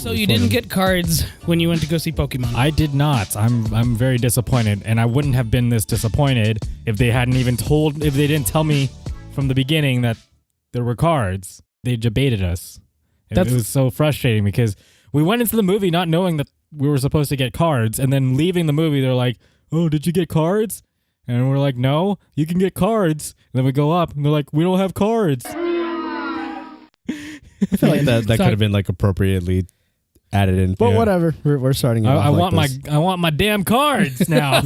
So you didn't get cards when you went to go see Pokemon? I did not. I'm very disappointed, and I wouldn't have been this disappointed if they didn't tell me from the beginning that there were cards. They debated us. It was so frustrating because we went into the movie not knowing that we were supposed to get cards, and then leaving the movie, they're like, "Oh, did you get cards?" And we're like, "No, you can get cards." And then we go up, and they're like, "We don't have cards." I feel like that could have been like appropriately added in, but whatever. We're starting. I want my damn cards now.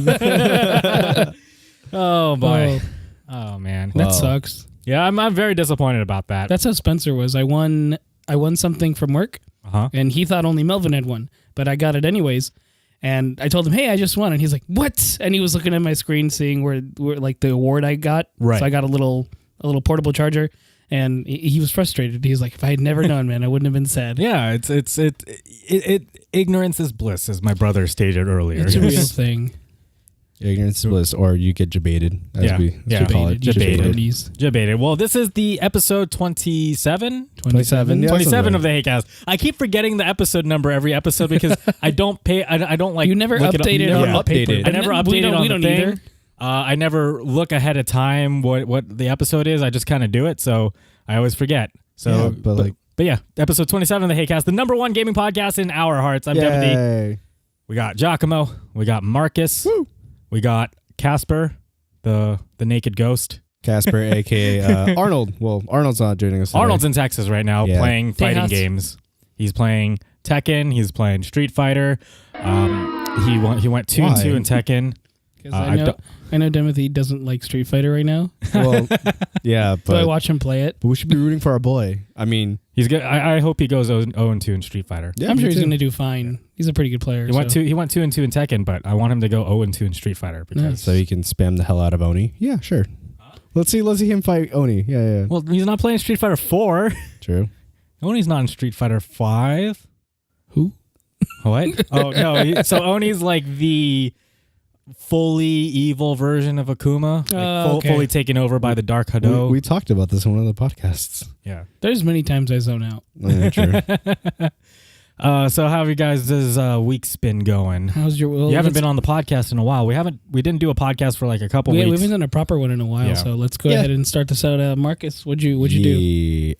Oh boy. Oh man. That sucks. Yeah, I'm very disappointed about that. That's how Spencer was. I won something from work, and he thought only Melvin had won, but I got it anyways. And I told him, "Hey, I just won," and he's like, "What?" And he was looking at my screen, seeing where like the award I got. Right. So I got a little portable charger. And he was frustrated. He was like, "If I had never known, man, I wouldn't have been sad." Yeah, it's ignorance is bliss, as my brother stated earlier. It's a real thing. Ignorance is bliss, or you get debated, as we call it. Debated. Well, this is the episode 27? 27. Yeah, 27 of the Heycast. I keep forgetting the episode number every episode because I don't like. You never update it on paper. I never update it on we the don't thing. either. I never look ahead of time what the episode is. I just kind of do it, so I always forget. So, but yeah, episode 27 of the Heycast, the number one gaming podcast in our hearts. I'm Timothy. We got Giacomo. We got Marcus. Woo. We got Casper, the naked ghost. Casper, a.k.a. Arnold. Well, Arnold's not joining us today. Arnold's in Texas right now playing fighting games. He's playing Tekken. He's playing Street Fighter. He went 2-2 in Tekken. I know Timothy doesn't like Street Fighter right now. Well, yeah, but so I watch him play it. But we should be rooting for our boy. I mean, he's good. I hope he goes 0-2 in Street Fighter. Yeah, I'm sure he's going to do fine. He's a pretty good player. He went 2-2 in Tekken, but I want him to go 0-2 in Street Fighter because so he can spam the hell out of Oni. Yeah, sure. Let's see him fight Oni. Yeah. Well, he's not playing Street Fighter 4. True. Oni's not in Street Fighter 5. Who? What? Oh no. So Oni's like the fully evil version of Akuma, fully taken over by the Dark Hado. We talked about this in one of the podcasts. Yeah, there's many times I zone out. Yeah, true. So how have you guys' weeks been going? How's your? Well, you haven't been on the podcast in a while. We didn't do a podcast for like a couple weeks. We haven't done a proper one in a while. Yeah. So let's go ahead and start this out. Marcus, what'd you do?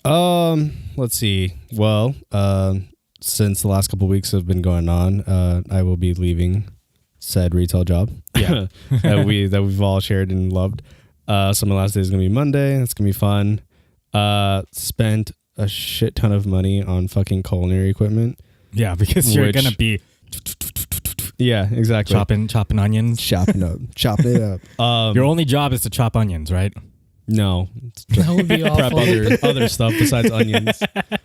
Let's see. Well, since the last couple weeks have been going on, I will be leaving said retail job that we've all shared and loved. So my last day is gonna be Monday. It's gonna be fun. Spent a shit ton of money on fucking culinary equipment. Yeah, because you're gonna be exactly chopping onions, chopping it up. Your only job is to chop onions, right? No, that would be awful. Prep other stuff besides onions.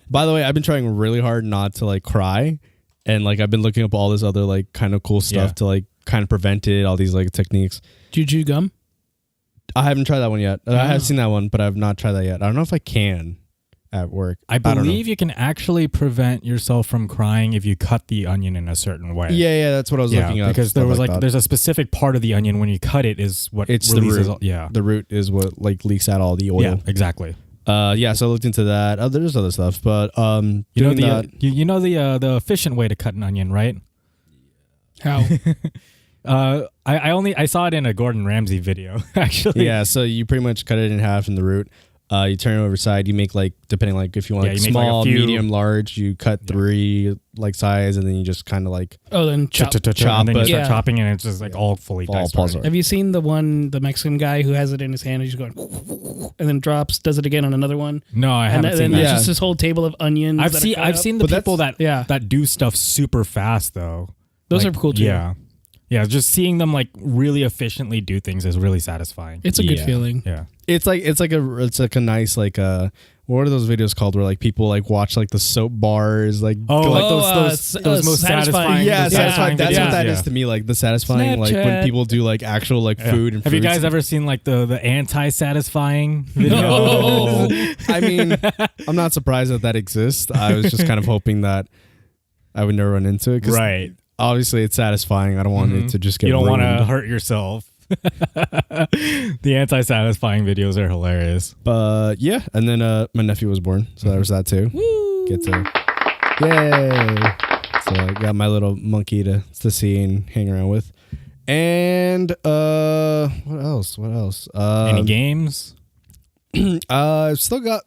By the way, I've been trying really hard not to like cry. And like I've been looking up all this other like kind of cool stuff to like kind of prevent it, all these like techniques. Juju gum? I haven't tried that one yet. I have seen that one, but I've not tried that yet. I don't know if I can at work. I believe you can actually prevent yourself from crying if you cut the onion in a certain way. Yeah, that's what I was looking at. Because there was there's a specific part of the onion when you cut it is what it's releases the root. Yeah. The root is what like leaks out all the oil. Yeah, exactly. So I looked into that. There's other stuff, but you know the efficient way to cut an onion, right? How? I saw it in a Gordon Ramsay video, actually. Yeah, so you pretty much cut it in half in the root. You turn it over side. You make like, depending like if you want small, medium, large, you cut 3 like size, and then you just kind of like then chop, and then you start chopping, and it's just like all fully diced. Have you seen the Mexican guy who has it in his hand? He's going and then drops, does it again on another one. No, I haven't seen that. There's just this whole table of onions. I've seen the people that do stuff super fast though. Those are cool too. Yeah, just seeing them like really efficiently do things is really satisfying. It's a good feeling. Yeah, it's like a nice like what are those videos called where like people like watch like the soap bars like those most satisfying. Yeah, satisfying. That's what that is to me. Like the satisfying, Snapchat. like when people do like actual like food and. Have you guys ever seen like the anti-satisfying video? No. I mean, I'm not surprised that exists. I was just kind of hoping that I would never run into it. Right. Obviously, it's satisfying. I don't want it to just get. You don't want to hurt yourself. The anti-satisfying videos are hilarious. But yeah, and then my nephew was born, so there was that too. Woo. Get to Yay! So I got my little monkey to see and hang around with. And what else? Any games? I still got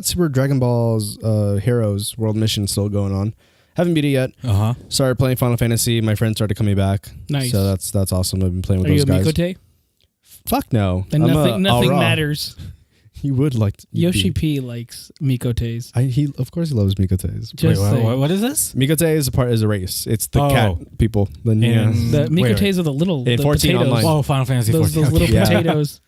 Super Dragon Ball's Heroes World Mission still going on. Haven't beat it yet. Started playing Final Fantasy. My friends started coming back. Nice. So that's awesome. I've been playing with Are those you a guys. Mikote? Fuck no. Then nothing matters. You would like to, Yoshi P likes Mikotes. Of course he loves Mikotes. Just Wait, what is this? Mikote is a race. It's the cat people. Then the Mikotes are the little in 14 potatoes. online. Oh, Final Fantasy 14. Those little potatoes.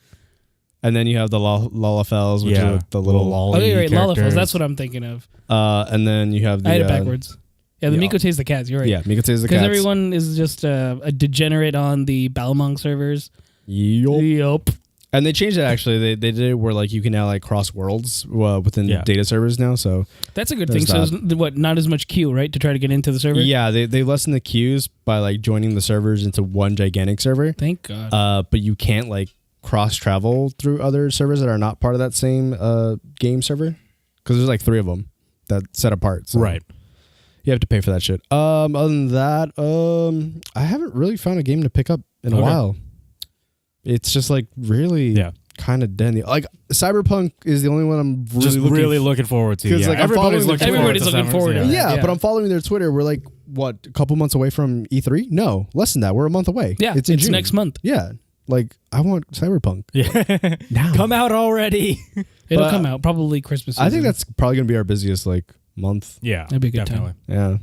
And then you have the Lalafels, which are the little lolly right, characters. Lalafels. That's what I'm thinking of. And then you have the. I had it backwards. Yeah, the yeah. Mikote is the cats. You're right. Yeah, Mikote is the cats. Because everyone is just a degenerate on the Balmong servers. Yup. And they changed it actually. They did it where like you can now like cross worlds within data servers now. So that's a good thing. So it's not as much queue, right, to try to get into the server? Yeah, they lessened the queues by like joining the servers into one gigantic server. Thank God. But you can't like cross travel through other servers that are not part of that same game server because there's like 3 of them that set apart. So right. You have to pay for that shit. Other than that, I haven't really found a game to pick up in a while. It's just like really kind of dead. Like Cyberpunk is the only one I'm really looking forward to. Yeah. Like everybody's looking forward to. Yeah, but I'm following their Twitter. We're like, what, a couple months away from E3? No, less than that. We're a month away. Yeah, it's June. next month. Yeah, like I want Cyberpunk. Yeah, now come out already. It'll come out probably Christmas season. I think that's probably gonna be our busiest like month. Yeah, that'd be a good time. Yeah.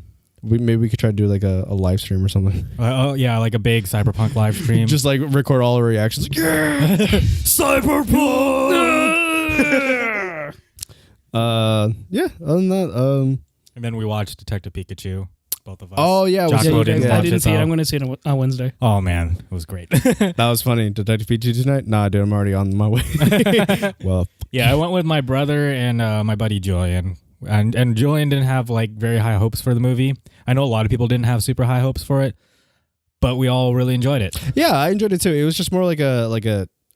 Maybe we could try to do like a live stream or something. Oh yeah, like a big Cyberpunk live stream. Just like record all our reactions. Like, yeah, Cyberpunk. Yeah. Other than that, and then we watched Detective Pikachu. Both of us. Oh yeah, I didn't see it. I'm going to see it on Wednesday. Oh man, it was great. That was funny. Detective Pikachu tonight? Nah, dude, I'm already on my way. Well, yeah, I went with my brother and my buddy Julian. And Julian didn't have like very high hopes for the movie. I know a lot of people didn't have super high hopes for it, but we all really enjoyed it. Yeah, I enjoyed it too. It was just more like an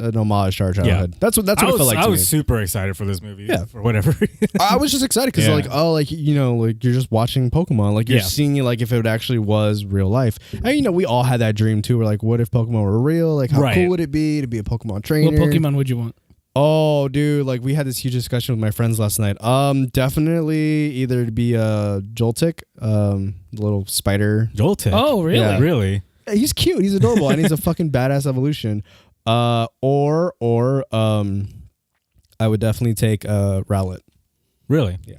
homage to our childhood. Yeah. That's what it felt like. I was super excited for this movie. Yeah, for whatever reason. I was just excited because like you're just watching Pokemon. Like you're seeing like if it actually was real life. And we all had that dream too. We're like, what if Pokemon were real? Like how cool would it be to be a Pokemon trainer? What Pokemon would you want? Oh, dude, like we had this huge discussion with my friends last night. Definitely either to be a Joltik, little spider. Joltik? Oh, really? Yeah. Really? He's cute. He's adorable, and he's a fucking badass evolution. Or I would definitely take Rowlet. Really? Yeah.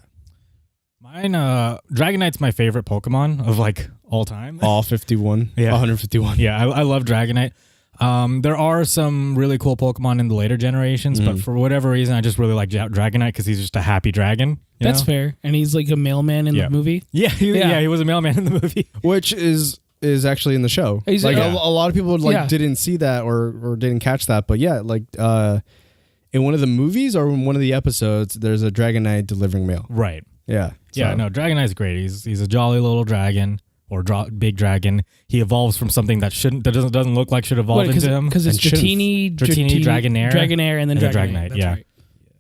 Mine, Dragonite's my favorite Pokemon of like all time. All 51. Yeah. 151. Yeah, I love Dragonite. There are some really cool Pokemon in the later generations, but for whatever reason, I just really like Dragonite because he's just a happy dragon. That's fair. And he's like a mailman in the movie. Yeah, he was a mailman in the movie. Which is actually in the show. He's like a lot of people didn't see that or didn't catch that. But yeah, like in one of the movies or in one of the episodes, there's a Dragonite delivering mail. Right. Yeah. Yeah, no, Dragonite's great. He's a jolly little dragon. Or big dragon. He evolves from something that doesn't look like should evolve into him. Because it's Dratini, Dragonair, and then Dragonite. Yeah, right.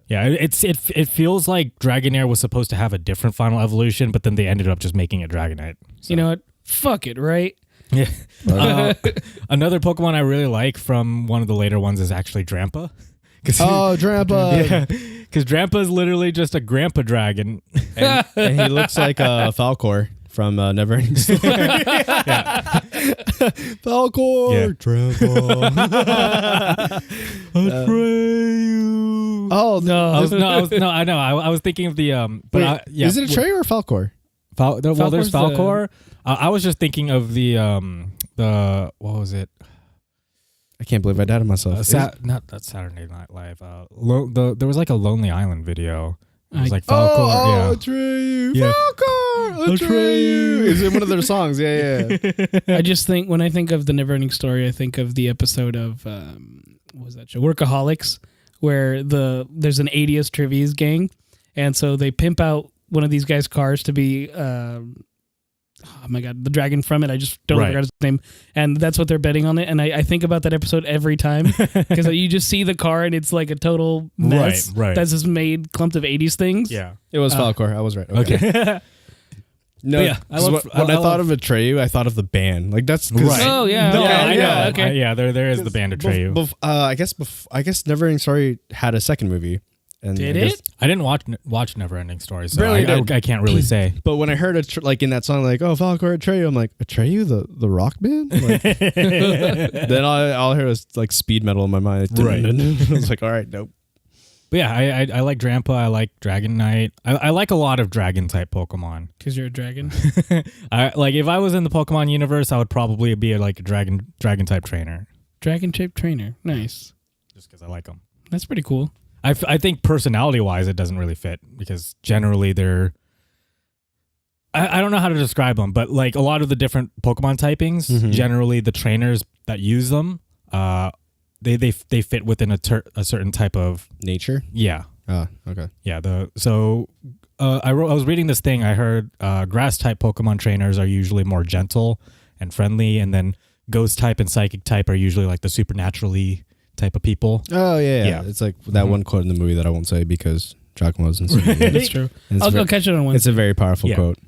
Yeah. It feels like Dragonair was supposed to have a different final evolution, but then they ended up just making it Dragonite. So. You know what? Fuck it, right? Yeah. Another Pokemon I really like from one of the later ones is actually Drampa. Drampa. Yeah, because Drampa is literally just a grandpa dragon, and he looks like a Falcor. From Neverending Story. Falcor. Yeah. Atreyu. Oh no! I know. I was thinking of the Is it Atreyu or Falcor? There's Falcor. I was just thinking of the what was it? I can't believe I doubted myself. Not that Saturday Night Live. There was like a Lonely Island video. It was like Falcor. Atreyu. Yeah. Falcor. Atreyu. Is it one of their songs? Yeah. I just think when I think of the Neverending Story, I think of the episode of what was that show? Workaholics, where there's an 80s trivia gang, and so they pimp out one of these guys' cars to be oh my god, the dragon from it. I just don't remember his name, and that's what they're betting on it. And I think about that episode every time because you just see the car and it's like a total mess. Right. That's just made clumped of 80s things. Yeah, it was Falcor. I was right. Okay. No, yeah. When I thought of Atreyu, I thought of the band. Like that's right. Oh yeah, no, okay. I know. Yeah, okay. There is the band Atreyu. I guess Neverending Story had a second movie. And Did it? I didn't watch Neverending Story, so Really I can't really say. But when I heard it, like in that song, like Falcor Atreyu, I'm like Atreyu, the rock band. Like, then all I heard was like speed metal in my mind. Right. I was like, all right, nope. But yeah, I like Drampa. I like Dragon Knight. I like a lot of dragon type Pokemon. Because you're a dragon. Like if I was in the Pokemon universe, I would probably be like a dragon type trainer. Dragon type trainer. Nice. Just because I like them. That's pretty cool. I think personality wise, it doesn't really fit because generally they're. I don't know how to describe them, but like a lot of the different Pokemon typings, generally the trainers that use them, they fit within a certain type of nature. Yeah. Ah, okay. Yeah. I was reading this thing. I heard grass type Pokemon trainers are usually more gentle and friendly, and then ghost type and psychic type are usually like the supernaturally type of people. Oh yeah. It's like that one quote in the movie that I won't say because Giacomo's in it. That's true. I'll catch it on one. It's a very powerful quote.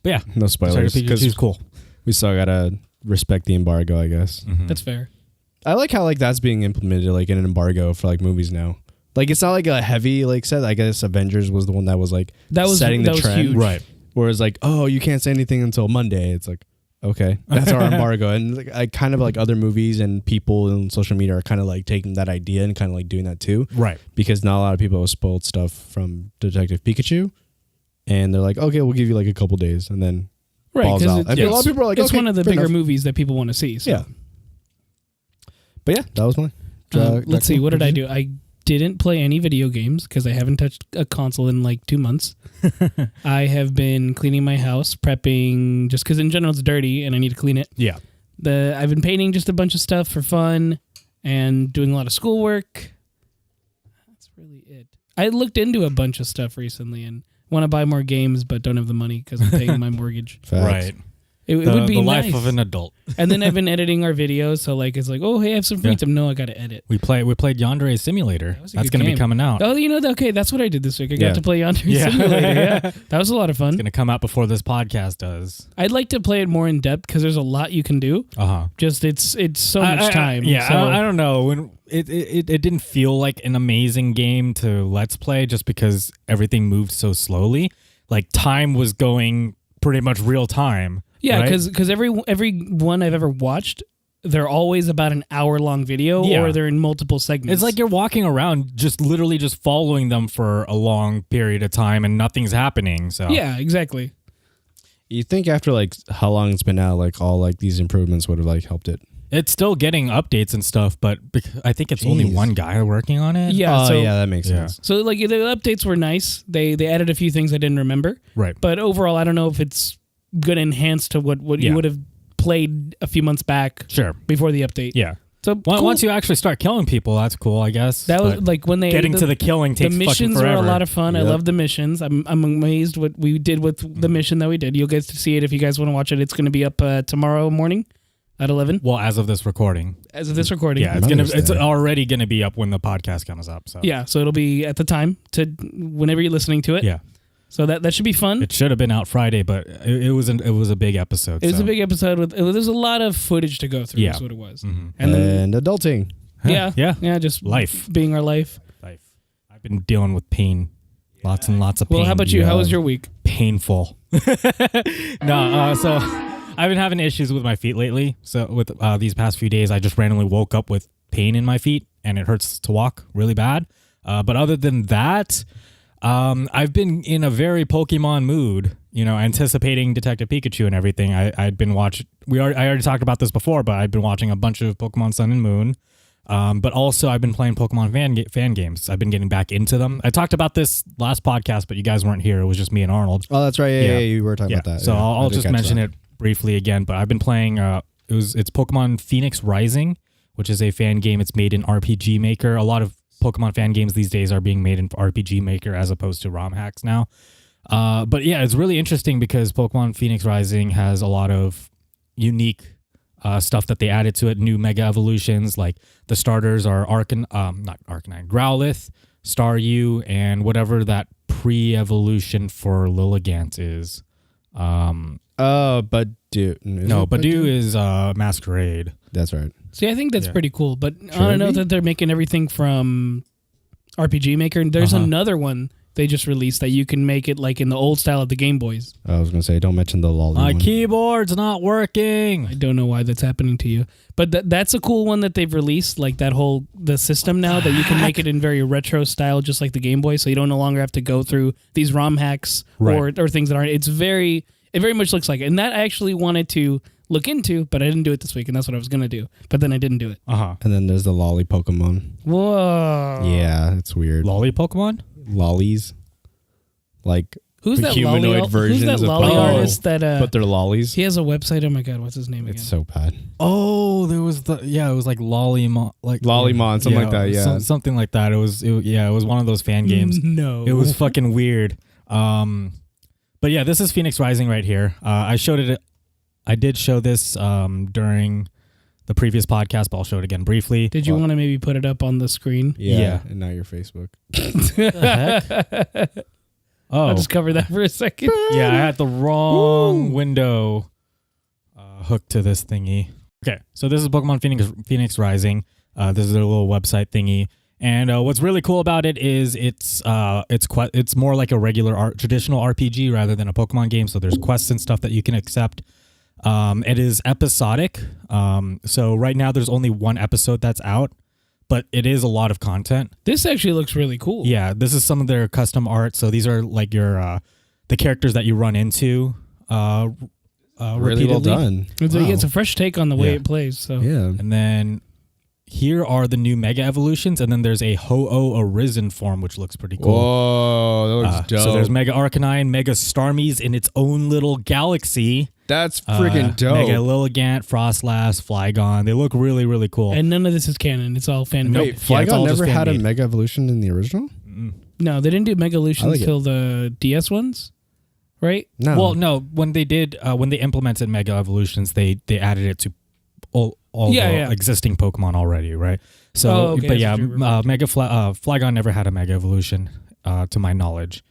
But yeah, no spoilers. She's cool. We still gotta respect the embargo, I guess. That's fair. I like how like that's being implemented like in an embargo for like movies now. Like it's not like a heavy like set. I guess Avengers was the one that was like setting the trend, huge. Right? Whereas like you can't say anything until Monday. It's like okay, that's our embargo. And like, I kind of like other movies and people on social media are kind of like taking that idea and kind of like doing that too, right? Because not a lot of people have spoiled stuff from Detective Pikachu, and they're like, okay, we'll give you like a couple days, and then balls out. I feel a lot of people are like, it's okay, one of the bigger movies that people want to see. So. Yeah. But yeah, that was mine. Let's see. What did I do? I didn't play any video games because I haven't touched a console in like 2 months. I have been cleaning my house, prepping, just because in general it's dirty and I need to clean it. Yeah. I've been painting just a bunch of stuff for fun and doing a lot of schoolwork. That's really it. I looked into a bunch of stuff recently and want to buy more games, but don't have the money because I'm paying my mortgage. Right. It would be the nice. life of an adult. And then I've been editing our videos, so like it's like, oh hey, I have some free time. No, I got to edit. We played Yandere Simulator. That's going to be coming out. Oh, okay, that's what I did this week. I got to play Yandere Simulator. Yeah, that was a lot of fun. It's going to come out before this podcast does. I'd like to play it more in depth because there's a lot you can do. Just it's so much time. I don't know when it didn't feel like an amazing game to let's play just because everything moved so slowly. Like time was going pretty much real time. Yeah, because every one I've ever watched, they're always about an hour-long video or they're in multiple segments. It's like you're walking around just literally just following them for a long period of time and nothing's happening. So yeah, exactly. You think after like how long it's been out, like all like these improvements would have like helped it? It's still getting updates and stuff, but I think it's only one guy working on it. Yeah, that makes sense. So like the updates were nice. They added a few things I didn't remember. Right. But overall, I don't know if it's good enhance to what you would have played a few months back. Sure. Before the update. Yeah. So cool. Once you actually start killing people, that's cool, I guess. That was like when they getting to the killing takes the fucking missions forever. were a lot of fun. Yep. I love the missions. I'm amazed what we did with the mission that we did. You'll get to see it if you guys want to watch it. It's going to be up tomorrow morning at 11. Well, as of this recording. Yeah, it's already gonna be up when the podcast comes up. So yeah, so it'll be at the time to whenever you're listening to it. Yeah. So that should be fun. It should have been out Friday, but it was a big episode. It was a big episode there's a lot of footage to go through. Is what it was. Mm-hmm. And adulting. Yeah. Just life, being our life. I've been dealing with pain, lots and lots of pain. Well, how about you? How was your week? Painful. So I've been having issues with my feet lately. So with these past few days, I just randomly woke up with pain in my feet, and it hurts to walk really bad. But other than that, I've been in a very Pokemon mood, anticipating Detective Pikachu and everything. I'd been watching. I already talked about this before, but I've been watching a bunch of Pokemon Sun and Moon. But also I've been playing Pokemon fan games. I've been getting back into them. I talked about this last podcast, but you guys weren't here. It was just me and Arnold. Oh, that's right. Yeah, you were talking about that. So I'll just mention it briefly again. But I've been playing. It's Pokemon Phoenix Rising, which is a fan game. It's made in RPG Maker. A lot of Pokemon fan games these days are being made in RPG Maker as opposed to ROM hacks now. But yeah, it's really interesting because Pokemon Phoenix Rising has a lot of unique stuff that they added to it. New Mega Evolutions, like the starters are not Arcanine, Growlithe, Staryu, and whatever that pre-evolution for Lilligant is. Badoo. No, Badoo is Masquerade. That's right. See, I think that's pretty cool, but I don't know that they're making everything from RPG Maker. And there's another one they just released that you can make it like in the old style of the Game Boys. I was going to say, don't mention the lolly My one. keyboard's not working. I don't know why that's happening to you. But that's a cool one that they've released, like the system now that you can make it in very retro style, just like the Game Boy, so you don't no longer have to go through these ROM hacks or things that aren't. It very much looks like it. And that I actually wanted to look into, but I didn't do it this week, and that's what I was going to do. But then I didn't do it. And then there's the lolly Pokemon. Whoa. Yeah, it's weird. Lolly Pokemon? Lollies. Like who's that humanoid lolly, versions who's that of lolly Pokemon. artist that But they're lollies. he has a website. Oh my god, what's his name again? It's so bad. Oh, there was it was like Lollymon, something like that, yeah. Something like that. It was one of those fan games. No. It was fucking weird. But yeah, this is Phoenix Rising right here. I did show this during the previous podcast, but I'll show it again briefly. Did you want to maybe put it up on the screen? Yeah. And now your Facebook. The heck? Oh. I'll just cover that for a second. Yeah, I had the wrong window hooked to this thingy. Okay, so this is Pokemon Phoenix Rising. This is a little website thingy. And what's really cool about it is it's more like a regular traditional RPG rather than a Pokemon game. So there's quests and stuff that you can accept. It is episodic. So right now there's only one episode that's out, but it is a lot of content. This actually looks really cool. Yeah, this is some of their custom art. So these are like your the characters that you run into. Really well done. It's a fresh take on the way it plays. So yeah, and then here are the new Mega Evolutions, and then there's a Ho-Oh Arisen form, which looks pretty cool. Whoa, that looks dope. So there's Mega Arcanine, Mega Starmie's in its own little galaxy. That's freaking dope. Mega Lilligant, Frostlass, Flygon. They look really, really cool. And none of this is canon. It's all fan Wait, made. Flygon never had a Mega Evolution in the original? No, they didn't do Mega Evolutions until the DS ones, right? No. Well, no. When they did, when they implemented Mega Evolutions, they added it to all existing Pokemon already, right? So, but yeah, Flygon never had a Mega Evolution, to my knowledge.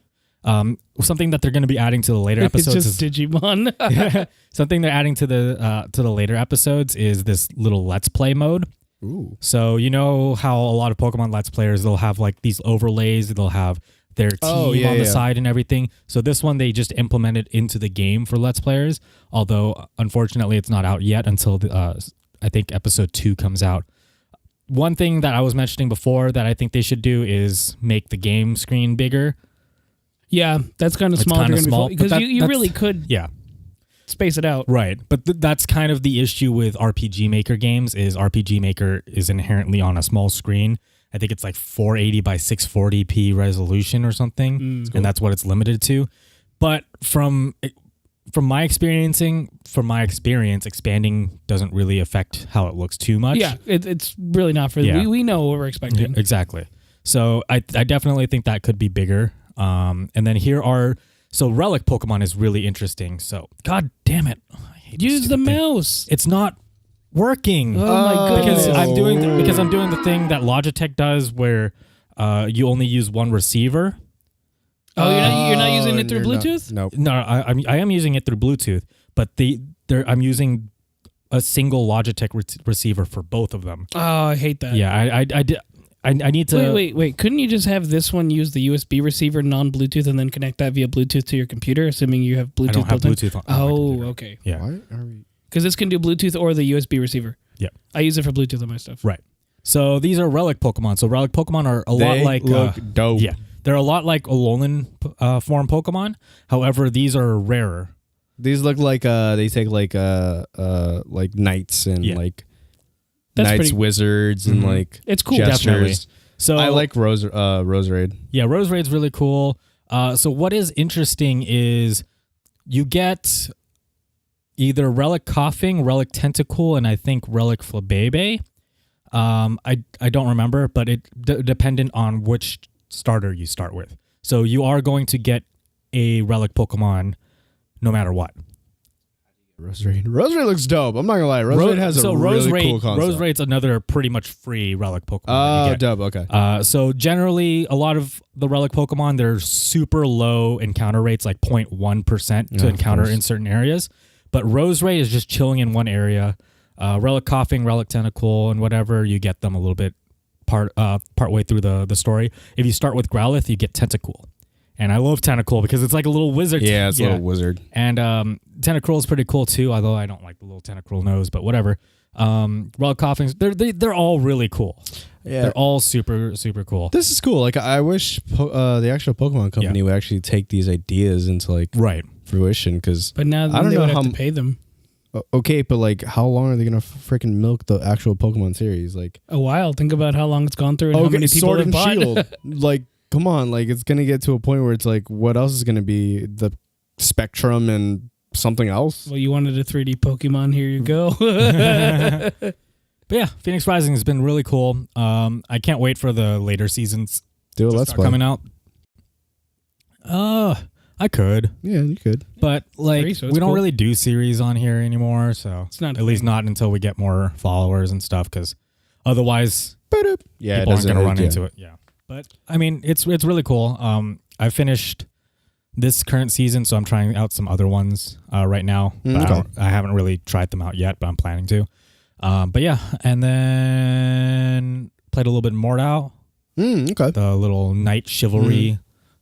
Something that they're going to be adding to the later episodes is Digimon. Something they're adding to the later episodes is this little Let's Play mode. Ooh. So you know how a lot of Pokemon Let's Players, they'll have like these overlays, they'll have their team on the side and everything. So this one they just implemented into the game for Let's Players, although unfortunately it's not out yet until I think episode 2 comes out. One thing that I was mentioning before that I think they should do is make the game screen bigger. Yeah, that's kind of small. Because you really could space it out. Right. But that's kind of the issue with RPG Maker games is RPG Maker is inherently on a small screen. I think it's like 480 by 640p resolution or something. And that's what it's limited to. But from my experience, expanding doesn't really affect how it looks too much. Yeah, it's really not for we know what we're expecting. Exactly. So I definitely think that could be bigger. And then Relic Pokemon is really interesting. So God damn it. I hate Use the mouse. It's not working. Oh my goodness. Because I'm doing the thing that Logitech does where you only use one receiver. Oh, you're not using it through Bluetooth? No, I am using it through Bluetooth, but I'm using a single Logitech receiver for both of them. Oh, I hate that. Yeah, I need to... Wait. Couldn't you just have this one use the USB receiver non-Bluetooth and then connect that via Bluetooth to your computer, assuming you have Bluetooth? I don't have Bluetooth on my computer. Okay. Yeah. Why are we... Because this can do Bluetooth or the USB receiver. Yeah. I use it for Bluetooth on my stuff. Right. So these are Relic Pokemon. So Relic Pokemon are a lot like... look dope. Yeah. They're a lot like Alolan form Pokemon. However, these are rarer. These look like they take like knights and like knights, wizards and like it's cool. Gestures. Definitely. So I like Roserade. Yeah, Roserade's really cool. So what is interesting is you get either Relic Coughing, Relic Tentacool, and I think Relic Flabebe. I don't remember, but it dependent on which starter you start with. So you are going to get a relic Pokemon no matter what. Roserade looks dope. I'm not gonna lie. Roserade has a really cool concept. Roserade's another pretty much free relic Pokemon. Oh, dope. Okay. So generally, a lot of the relic Pokemon, they're super low encounter rates, like 0.1% to encounter in certain areas. But Roserade is just chilling in one area. Relic Coughing, Relic Tentacle, and whatever, you get them a little bit part way through the story. If you start with Growlithe, you get Tentacool. And I love Tentacool because it's like a little wizard. Yeah, it's a little wizard. And Tentacruel is pretty cool too, although I don't like the little Tentacruel nose, but whatever. Relic Coughings, they're all really cool. Yeah. They're all super, super cool. This is cool. Like, I wish the actual Pokemon company would actually take these ideas into, like, fruition. But now I don't know how to pay them. Okay, but, like, how long are they going to freaking milk the actual Pokemon series? Like, a while. Think about how long it's gone through and how many people Sword have and bought. Shield. Like, come on, like, it's gonna get to a point where it's like, what else is gonna be the Spectrum and something else? Well, you wanted a 3D Pokemon, here you go. But yeah, Phoenix Rising has been really cool. I can't wait for the later seasons to start coming out. I could. Yeah, you could. But like, we don't really do series on here anymore, so it's not at least not until we get more followers and stuff, because otherwise people aren't gonna run into it. Yeah. But I mean, it's really cool. I finished this current season, so I'm trying out some other ones right now. But I haven't really tried them out yet, but I'm planning to. But yeah, and then played a little bit Mordau. Okay. The little knight chivalry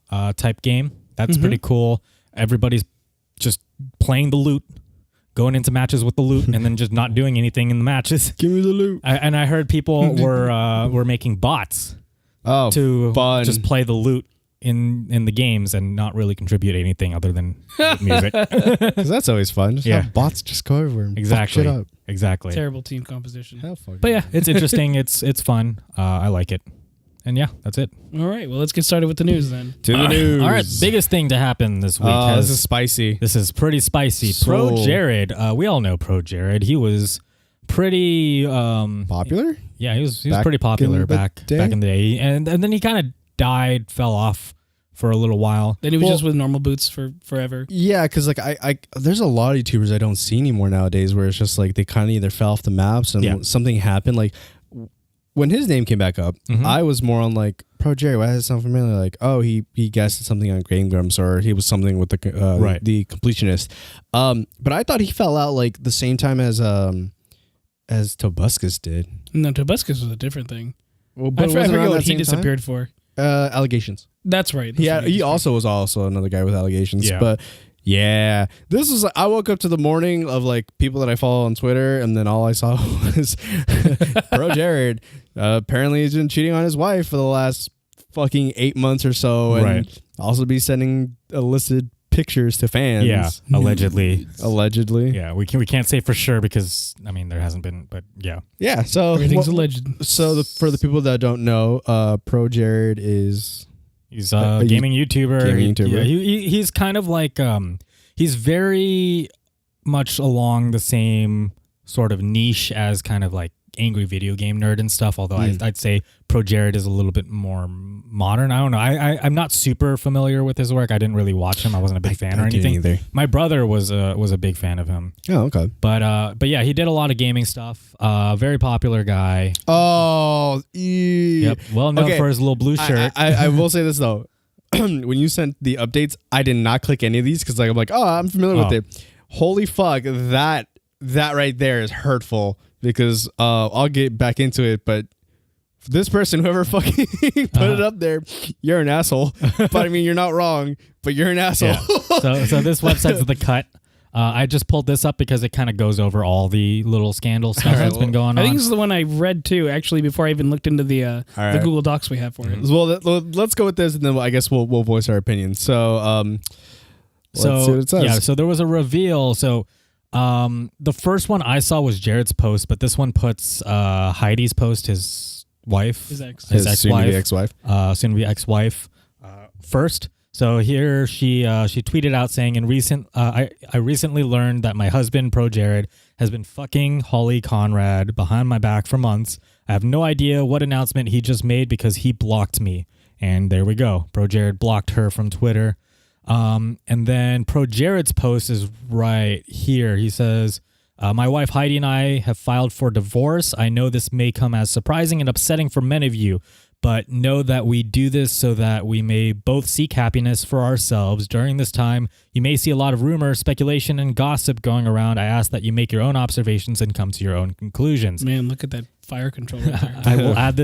type game. That's pretty cool. Everybody's just playing the loot, going into matches with the loot, and then just not doing anything in the matches. Give me the loot. And I heard people were making bots. To just play the loot in the games and not really contribute anything other than music. Because that's always fun. Just have bots just go everywhere and fuck shit up. Exactly. Terrible team composition. But yeah, it's interesting. It's fun. I like it. And yeah, that's it. All right. Well, let's get started with the news then. To the news. All right. Biggest thing to happen this week. This is spicy. This is pretty spicy. ProJared. We all know ProJared. He was pretty popular. Yeah, he was pretty popular back in the day, and then he kind of fell off for a little while. Then he was just with normal boots for forever. Yeah, because like I there's a lot of YouTubers I don't see anymore nowadays where it's just like they kind of either fell off the maps and something happened. Like when his name came back up, I was more on like ProJared. Why does it sound familiar? Like, oh, he guessed something on Game Grumps, or he was something with the completionist. But I thought he fell out like the same time as Tobuscus did. No, Tobuscus was a different thing. Well, but I forget what he disappeared for. Allegations. That's right. He also was another guy with allegations. Yeah. But yeah, this was, I woke up to the morning of like people that I follow on Twitter, and then all I saw was ProJared. Apparently he's been cheating on his wife for the last fucking 8 months or so, and also be sending illicit pictures to fans. Yeah, allegedly. Allegedly. Yeah, we can't say for sure because I mean there hasn't been, but yeah. Yeah, so everything's alleged. So for the people that don't know, ProJared he's a gaming YouTuber. Yeah, he's kind of like he's very much along the same sort of niche as kind of like angry video game nerd and stuff, although I'd say ProJared is a little bit more modern. I don't know. I'm not super familiar with his work. I didn't really watch him. I wasn't a big fan or anything. Either. My brother was a big fan of him. Oh, okay. But yeah, he did a lot of gaming stuff. Very popular guy. Oh, yep. Well known for his little blue shirt. I will say this though. When you sent the updates, I did not click any of these because like I'm like, oh, I'm familiar with it. Holy fuck, that right there is hurtful. Because I'll get back into it, but this person, whoever fucking put it up there, you're an asshole. But I mean, you're not wrong, but you're an asshole. Yeah. So this website's The Cut. I just pulled this up because it kind of goes over all the little scandal stuff that's been going on. I think this is the one I read too, actually, before I even looked into the Google Docs we have for it. Well, let's go with this, and then I guess we'll voice our opinion. So, let's see what it says. Yeah. So there was a reveal. So. The first one I saw was Jared's post, but this one puts Heidi's post, his wife, his ex-wife, soon-to-be ex-wife, first. So here she tweeted out saying, I recently learned that my husband ProJared has been fucking Holly Conrad behind my back for months. I have no idea what announcement he just made because he blocked me. And there we go. ProJared blocked her from Twitter. And then ProJared's post is right here. He says, my wife Heidi and I have filed for divorce. I know this may come as surprising and upsetting for many of you, but know that we do this so that we may both seek happiness for ourselves. During this time, you may see a lot of rumor, speculation, and gossip going around. I ask that you make your own observations and come to your own conclusions. Man, look at that fire control right there. I will add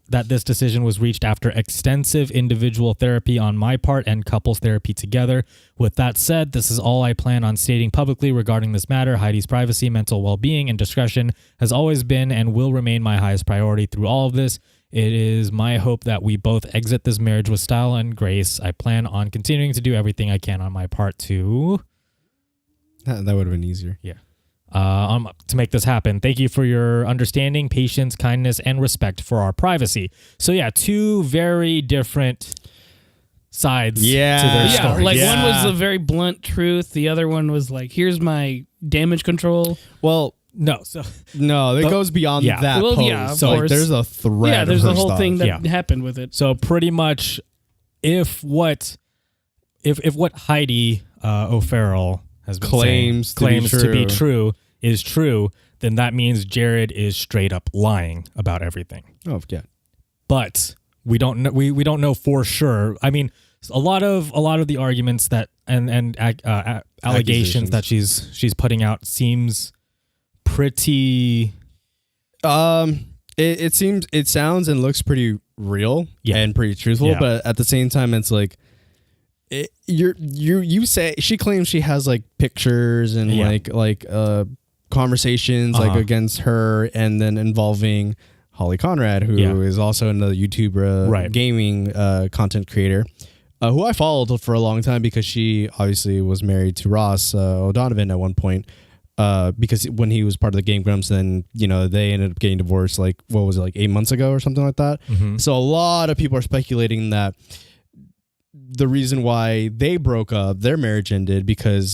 that this decision was reached after extensive individual therapy on my part and couples therapy together. With that said, this is all I plan on stating publicly regarding this matter. Heidi's privacy, mental well-being, and discretion has always been and will remain my highest priority through all of this. It is my hope that we both exit this marriage with style and grace. I plan on continuing to do everything I can on my part to... That would have been easier. Yeah. To make this happen. Thank you for your understanding, patience, kindness, and respect for our privacy. So yeah, two very different sides to their story. Like one was the very blunt truth. The other one was like, here's my damage control. Well... No, it goes beyond that. Well, post. yeah, of so course. There's a thread. Yeah, there's of a whole stuff. thing that happened with it. So pretty much, if what Heidi O'Farrell has been claims to be true is true, then that means Jared is straight up lying about everything. Oh yeah, but we don't know. We don't know for sure. I mean, a lot of the arguments that and allegations that she's putting out seems pretty it sounds and looks pretty real and pretty truthful, but at the same time it's like you say she claims she has like pictures and like conversations like against her and then involving Holly Conrad, who is also another YouTuber gaming content creator, who I followed for a long time because she obviously was married to Ross O'Donovan at one point. Because when he was part of the Game Grumps, then, they ended up getting divorced, like, what was it, like 8 months ago or something like that? Mm-hmm. So a lot of people are speculating that the reason why they broke up, their marriage ended, because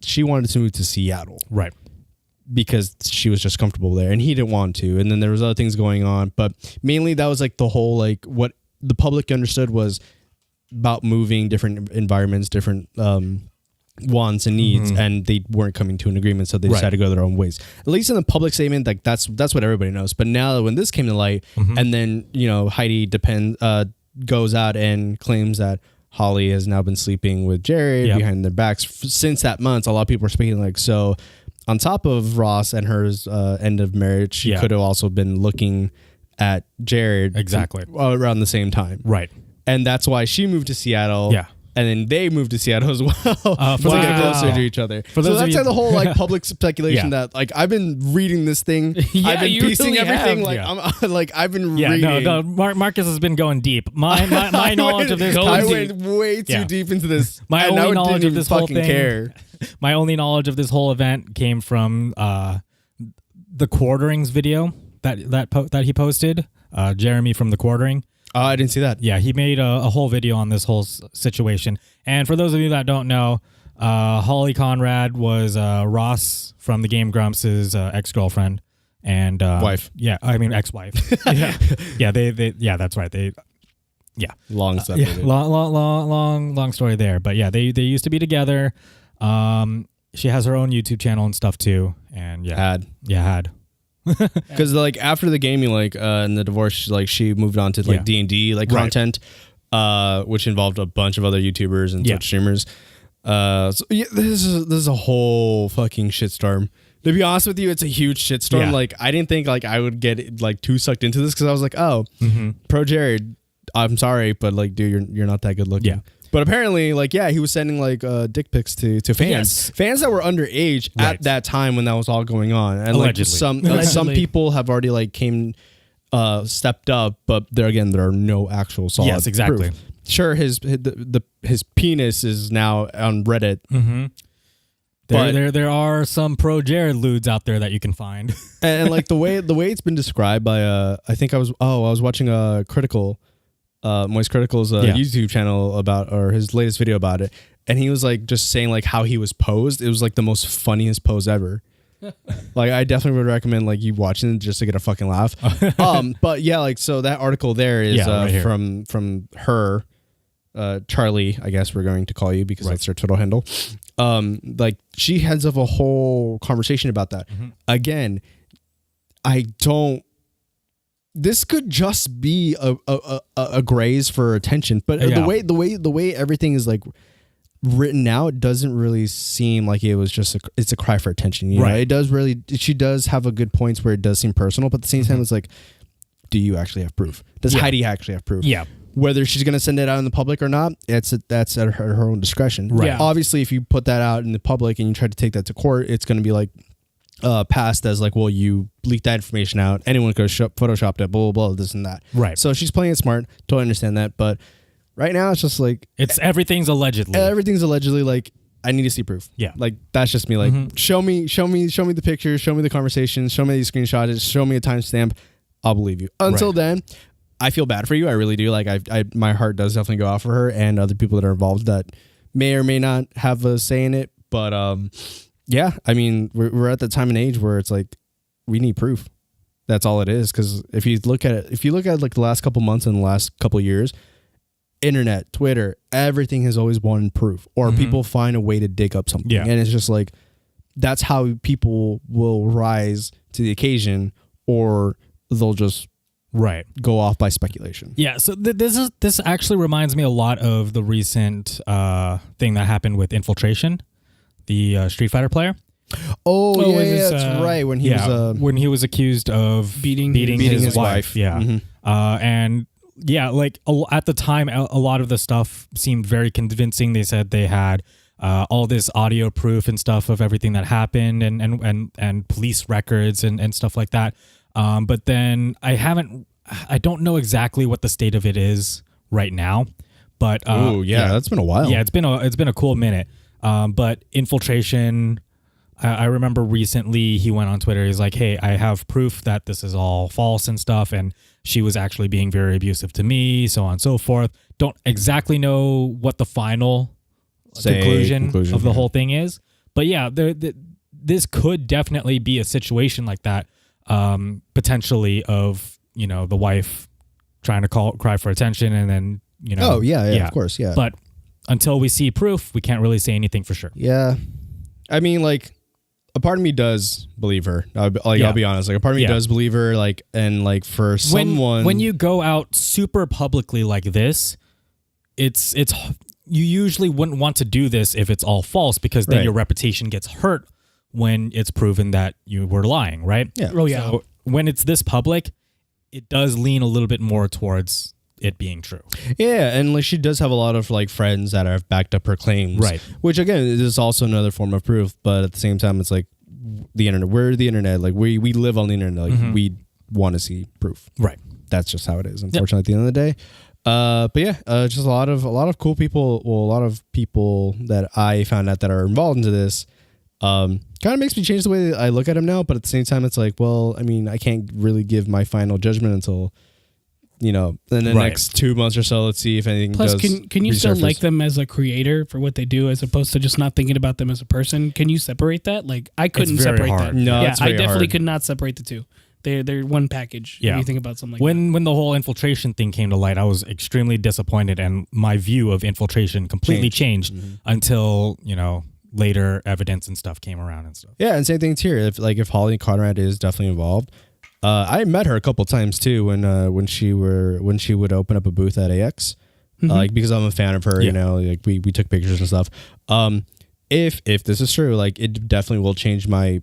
she wanted to move to Seattle. Right. Because she was just comfortable there, and he didn't want to. And then there was other things going on. But mainly that was like the whole, like, what the public understood was about moving, different environments, different... wants and needs, and they weren't coming to an agreement, so they decided to go their own ways. At least in the public statement, like that's what everybody knows. But now when this came to light, and then Heidi goes out and claims that Holly has now been sleeping with Jared behind their backs since that month. A lot of people are speaking like, so on top of Ross and hers end of marriage, she could have also been looking at Jared around the same time, right? And that's why she moved to Seattle. Yeah. And then they moved to Seattle as well to get closer to each other. So that's the whole like public speculation that like I've been reading this thing. I've been piecing really everything. Like I'm like I've been reading. No, Marcus has been going deep. My knowledge of this. I went way too deep into this. My only knowledge of this whole thing. My only knowledge of this whole event came from the Quarterings video that he posted. Jeremy from the Quartering. Oh, I didn't see that. Yeah, he made a whole video on this whole situation. And for those of you that don't know, Holly Conrad was Ross from the Game Grumps' ex-girlfriend and wife. Yeah, I mean ex-wife. That's right. Long separated. Long story there. But yeah, they used to be together. She has her own YouTube channel and stuff too. And had. Because like after the gaming, like and the divorce, like she moved on to like D&D like content, which involved a bunch of other YouTubers and Twitch streamers. So this is a whole fucking shitstorm. To be honest with you, it's a huge shitstorm. Yeah. Like I didn't think like I would get like too sucked into this because I was like, oh, ProJared, I'm sorry, but like, dude, you're not that good looking. Yeah. But apparently, like, he was sending like dick pics to fans, fans that were underage at that time when that was all going on, and allegedly. Like some people have already like stepped up, but there are no actual solid proof. Sure, his penis is now on Reddit. Mm-hmm. There are some ProJared lewds out there that you can find, and like the way it's been described by I think I was watching a Critical. Moist Critical's YouTube channel or his latest video about it, and he was like just saying like how he was posed. It was like the most funniest pose ever. Like I definitely would recommend like you watching it just to get a fucking laugh. But yeah, like so that article there is right from her Charlie, I guess we're going to call you because that's her Twitter handle. Like she heads up a whole conversation about that. Again, this could just be a graze for attention, but the way everything is like written out, it doesn't really seem like it was just it's a cry for attention. You know? It does really. She does have a good points where it does seem personal, but at the same time, it's like, do you actually have proof? Does Heidi actually have proof? Yeah. Whether she's going to send it out in the public or not, that's at her own discretion. Right. Yeah. Obviously, if you put that out in the public and you try to take that to court, it's going to be like passed as like, well, you leaked that information out. Anyone could have photoshopped it, blah, blah, blah, this and that. Right. So she's playing it smart. Totally understand that. But right now, it's just like... Everything's allegedly. Everything's allegedly like, I need to see proof. Yeah. Like, that's just me. Like, show me the pictures, show me the conversations, show me these screenshots, show me a timestamp. I'll believe you. Until then... I feel bad for you. I really do. Like my heart does definitely go out for her and other people that are involved that may or may not have a say in it. But yeah, I mean, we're at the time and age where it's like we need proof. That's all it is. Because if you look at like the last couple months and the last couple years, internet, Twitter, everything has always wanted proof, or people find a way to dig up something. Yeah. And it's just like that's how people will rise to the occasion, or they'll just go off by speculation. Yeah, so this actually reminds me a lot of the recent thing that happened with Infiltration, the Street Fighter player. Oh yeah, that's right. When he was accused of beating his wife. Yeah, and yeah, like at the time, a lot of the stuff seemed very convincing. They said they had all this audio proof and stuff of everything that happened, and police records and stuff like that. But then I don't know exactly what the state of it is right now, but that's been a while. Yeah, it's been a cool minute. But Infiltration, I remember recently he went on Twitter. He's like, "Hey, I have proof that this is all false and stuff, and she was actually being very abusive to me, so on and so forth." Don't exactly know what the final conclusion of the whole thing is, but yeah, this could definitely be a situation like that. Potentially of, the wife trying to cry for attention, and then, Oh, yeah, of course, yeah. But until we see proof, we can't really say anything for sure. Yeah. I mean, like, a part of me does believe her. I'll be honest. Like, a part of me does believe her, like, and, like, for someone... When you go out super publicly like this, it's you usually wouldn't want to do this if it's all false, because then your reputation gets hurt when it's proven that you were lying, right? Yeah. Oh, yeah. So when it's this public, it does lean a little bit more towards it being true. Yeah, and like she does have a lot of like friends that have backed up her claims, right? Which again is also another form of proof, but at the same time, it's like the internet. We're the internet. Like we live on the internet. Like we want to see proof, right? That's just how it is. Unfortunately, at the end of the day. But yeah, just a lot of cool people. Well, a lot of people that I found out that are involved into this. Kind of makes me change the way that I look at him now, but at the same time, it's like, well, I mean, I can't really give my final judgment until, in the next 2 months or so. Let's see if anything. Plus, can you still like them as a creator for what they do, as opposed to just not thinking about them as a person? Can you separate that? Like, I couldn't separate that. No, yeah, I definitely could not separate the two. They're one package. Yeah. When you think about something like that. When the whole Infiltration thing came to light, I was extremely disappointed, and my view of Infiltration completely changed until later evidence and stuff came around and stuff. Yeah, and same thing here. If Holly Conrad is definitely involved, I met her a couple times too when she would open up a booth at AX, because I'm a fan of her. Yeah. We took pictures and stuff. If this is true, like it definitely will change my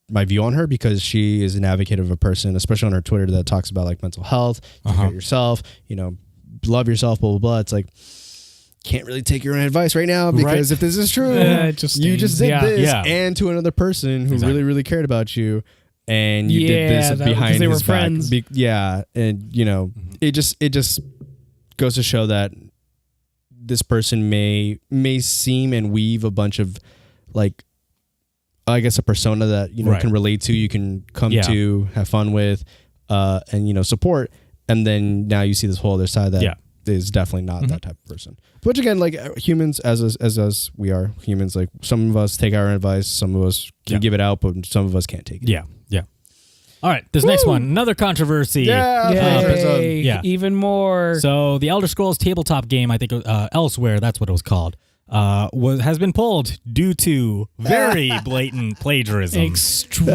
view on her, because she is an advocate of a person, especially on her Twitter, that talks about like mental health, take care of yourself, love yourself, blah blah blah. It's like, can't really take your own advice right now, because if this is true, you just did this and to another person who really, really cared about you, and you did this behind his back. Friends. And it just goes to show that this person may seem and weave a bunch of like, I guess, a persona that can relate to, you can come to, have fun with, and support, and then now you see this whole other side that is definitely not that type of person. Which again, like humans, as we are humans, like some of us take our own advice, some of us can give it out, but some of us can't take it. Yeah. All right, this next one, another controversy. Yeah. Even more. So the Elder Scrolls tabletop game, I think Elsewhere, that's what it was called, has been pulled due to very blatant plagiarism. Extreme.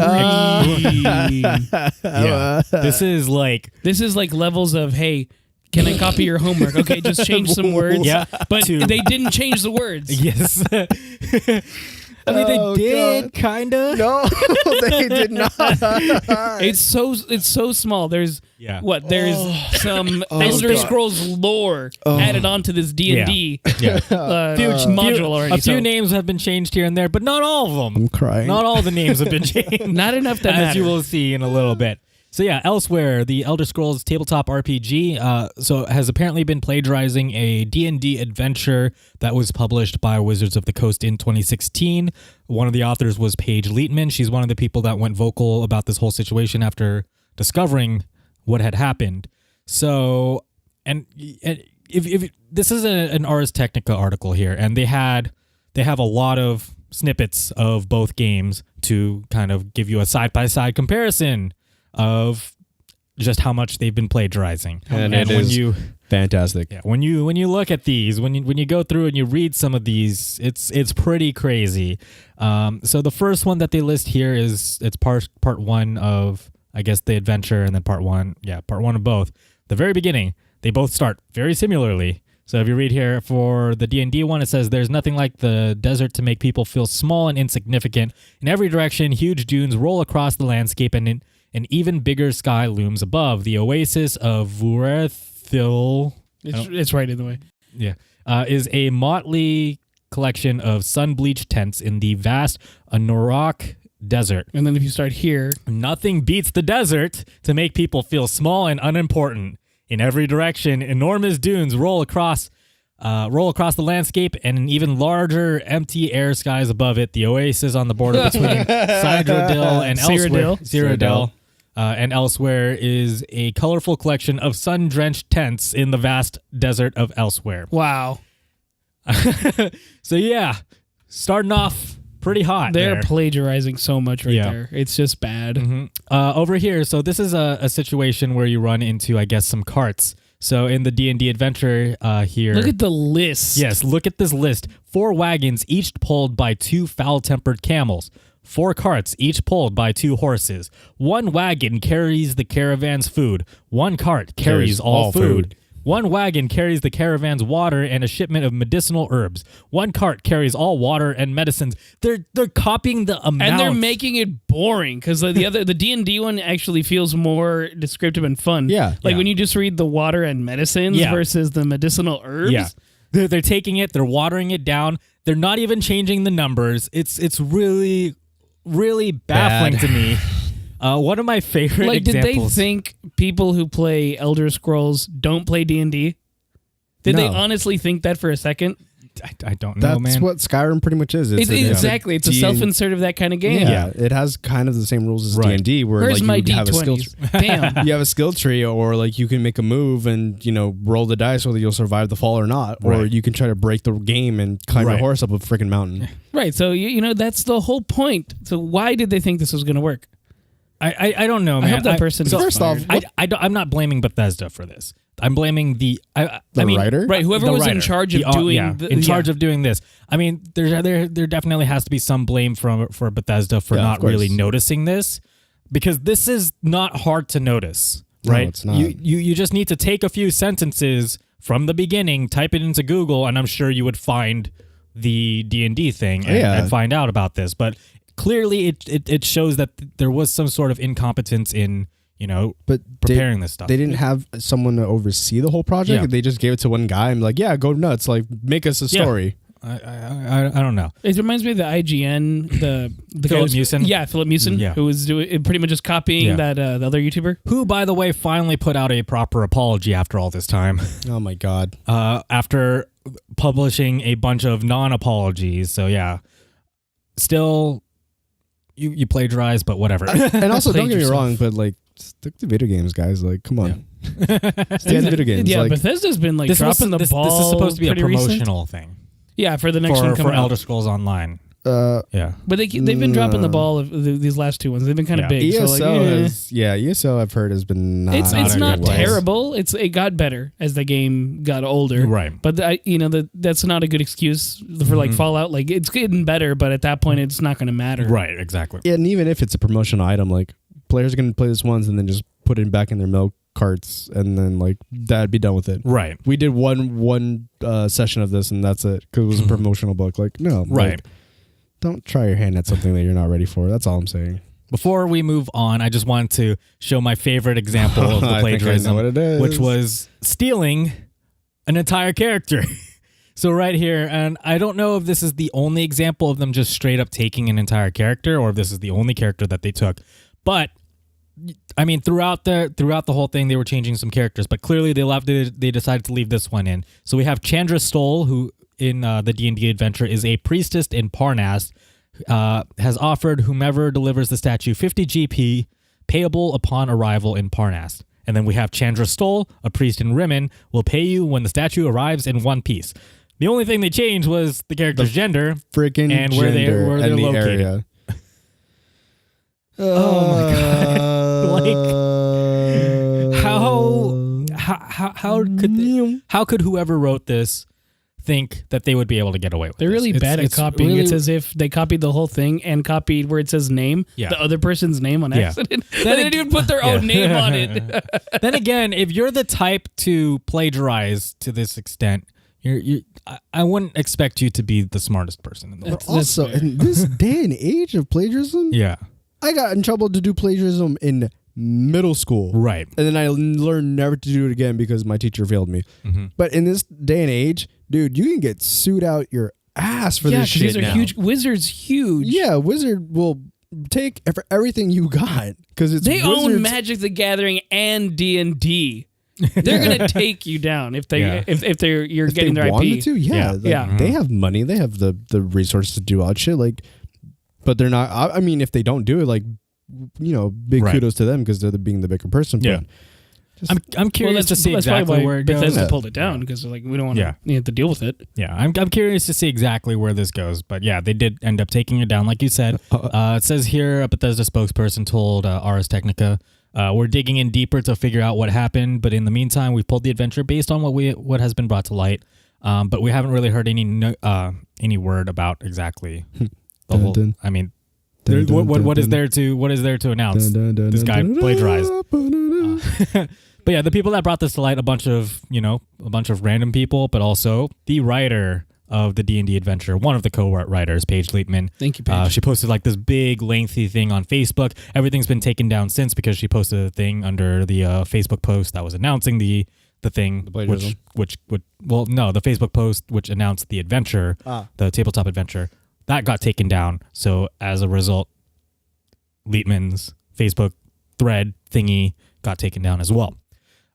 Yeah. This is like levels of, hey, can I copy your homework? Okay, just change some words. Yeah. But they didn't change the words. Yes. I mean, they did, kind of. No, they did not. It's so small. There's some Elder Scrolls lore added onto this D&D module already. A few names have been changed here and there, but not all of them. I'm crying. Not all the names have been changed. Not enough that as you will see in a little bit. So yeah, Elsewhere, the Elder Scrolls tabletop RPG, has apparently been plagiarizing a D&D adventure that was published by Wizards of the Coast in 2016. One of the authors was Paige Leitman. She's one of the people that went vocal about this whole situation after discovering what had happened. So, and if this is an Ars Technica article here, and they have a lot of snippets of both games to kind of give you a side-by-side comparison of just how much they've been plagiarizing. And it is fantastic. Yeah, when you look at these, when you go through and you read some of these, it's pretty crazy. So the first one that they list here it's part one of, I guess, the adventure, and then part one of both. The very beginning, they both start very similarly. So if you read here for the D&D one, it says, "There's nothing like the desert to make people feel small and insignificant. In every direction, huge dunes roll across the landscape, and an even bigger sky looms above. The oasis of Vurethil..." It's right in the way. Yeah. Is a motley collection of sun-bleached tents in the vast Anorok desert. And then if you start here, "Nothing beats the desert to make people feel small and unimportant. In every direction, enormous dunes roll across the landscape, and an even larger empty air skies above it. The oasis on the border between Cyrodiil and Cyrodiil and Elsewhere is a colorful collection of sun-drenched tents in the vast desert of Elsewhere." Wow. So yeah, starting off pretty hot. They're plagiarizing so much there. It's just bad. Mm-hmm. Over here, so this is a situation where you run into, I guess, some carts. So in the D&D adventure here... Look at the list. Yes, look at this list. 4 wagons, each pulled by 2 foul-tempered camels. 4 carts, each pulled by 2 horses. 1 wagon carries the caravan's food. 1 cart carries all food. 1 wagon carries the caravan's water and a shipment of medicinal herbs. 1 cart carries all water and medicines. They're copying the amount. And they're making it boring, because the D&D one actually feels more descriptive and fun. Yeah. When you just read the water and medicines versus the medicinal herbs. Yeah. They're taking it, they're watering it down. They're not even changing the numbers. It's really, really baffling to me. One of my favorite examples. Did they think people who play Elder Scrolls don't play D&D? Did they honestly think that for a second? I don't know, man. That's what Skyrim pretty much is. Exactly. It's a self-insert of that kind of game. Yeah, it has kind of the same rules as D&D, where Where's my you have a skill Damn. You have a skill tree, or you can make a move and roll the dice whether you'll survive the fall or not, or you can try to break the game and climb your horse up a freaking mountain. Right. So that's the whole point. So why did they think this was going to work? I don't know, man. I hope that person. First off, I'm not blaming Bethesda for this. I'm blaming the writer, right? Whoever was in charge of doing this. I mean, there definitely has to be some blame for Bethesda for not really noticing this, because this is not hard to notice, right? No, it's not. You just need to take a few sentences from the beginning, type it into Google, and I'm sure you would find the D&D thing and find out about this. But clearly, it shows that there was some sort of incompetence in preparing this stuff. They didn't have someone to oversee the whole project. Yeah. They just gave it to one guy and go nuts, make us a story. I don't know. It reminds me of the IGN, the Philip Mewson. Yeah, Philip Mewson, who was doing pretty much just copying that the other YouTuber, who, by the way, finally put out a proper apology after all this time. Oh my God! After publishing a bunch of non-apologies, so yeah, still you plagiarize, but whatever. And also, don't get me wrong, but stick to video games, guys. Come on, stay on video games. Yeah, Bethesda's been dropping the ball. This is supposed to be a promotional recent thing. Yeah, for the next one coming for Elder Scrolls Online. Yeah. But they've been dropping the ball of these last two ones. They've been kind of big. ESO so ESO I've heard has been not. It's not good terrible. It got better as the game got older. Right. But that's not a good excuse for like Fallout. Like it's getting better, but at that point it's not going to matter. Right. Exactly. Yeah, and even if it's a promotional item, like players are going to play this once and then just put it back in their milk carts and then like that'd be done with it. Right. We did one session of this and that's it because it was a promotional book. Like no. Right. Like, don't try your hand at something that you're not ready for. That's all I'm saying. Before we move on, I just wanted to show my favorite example of the plagiarism, what it is. which was stealing an entire character. So right here, and I don't know if this is the only example of them just straight up taking an entire character or if this is the only character that they took. But I mean, throughout the whole thing, they were changing some characters, but clearly they decided to leave this one in. So we have Chandra Stoll, who in the D&D adventure is a priestess in Parnas, has offered whomever delivers the statue 50 GP payable upon arrival in Parnas. And then we have Chandra Stoll, a priest in Rimmon, will pay you when the statue arrives in one piece. The only thing they changed was the character's gender freaking and where they're located. Area. Oh my god! How could whoever wrote this think that they would be able to get away with They're this? really bad at copying. Really, it's as if they copied the whole thing and copied where it says name, the other person's name on accident. They didn't even put their own name on it. Then again, if you're the type to plagiarize to this extent, I wouldn't expect you to be the smartest person in the world. Also, in this day and age of plagiarism, Yeah. I got in trouble to do plagiarism in middle school. Right. And then I learned never to do it again because my teacher failed me. Mm-hmm. But in this day and age, dude, you can get sued out your ass for this shit. These are huge. Wizards, huge. Yeah, Wizard will take for everything you got because it's they Wizards. own Magic the Gathering and D&D. They're gonna take you down if they if you're getting their IP. To, they have money. They have the resources to do odd shit. Like, but they're not. I mean, if they don't do it, like, big kudos to them because they're being the bigger person. Yeah. But I'm curious to see exactly where it goes. Bethesda pulled it down because they're like, we don't want to have to deal with it. Yeah, I'm curious to see exactly where this goes. But yeah, they did end up taking it down, like you said. It says here, a Bethesda spokesperson told Ars Technica, "We're digging in deeper to figure out what happened, but in the meantime, we've pulled the adventure based on what has been brought to light. But we haven't really heard any word about exactly the whole. I mean, what is there to announce? This guy plagiarized." But yeah, the people that brought this to light, a bunch of random people, but also the writer of the D&D adventure, one of the co-writers, Paige Leitman. Thank you, Paige. She posted like this big, lengthy thing on Facebook. Everything's been taken down since because she posted a thing under the Facebook post that was announcing the thing, the Facebook post which announced the adventure, the tabletop adventure, that got taken down. So as a result, Leitman's Facebook thread thingy got taken down as well.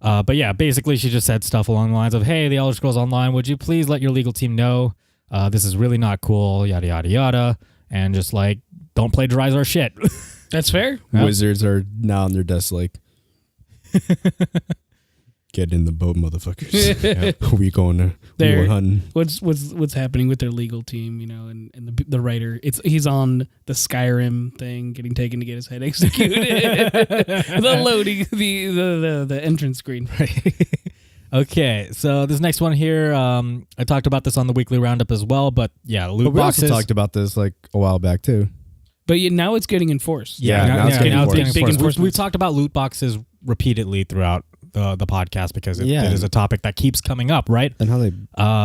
But yeah, basically she just said stuff along the lines of, "Hey, the Elder Scrolls Online, would you please let your legal team know this is really not cool, yada, yada, yada, and just like, don't plagiarize our shit." That's fair. Yep. Wizards are now on their desk like, get in the boat, motherfuckers. We going hunting. What's happening with their legal team, and the writer, he's on the Skyrim thing, getting taken to get his head executed. The loading, the entrance screen. Right. Okay, so this next one here, I talked about this on the weekly roundup as well, but yeah, loot boxes. We also talked about this like a while back too. But now it's getting enforced. Now it's getting enforced. We've talked talked about loot boxes repeatedly throughout the podcast because it is a topic that keeps coming up, right? And how they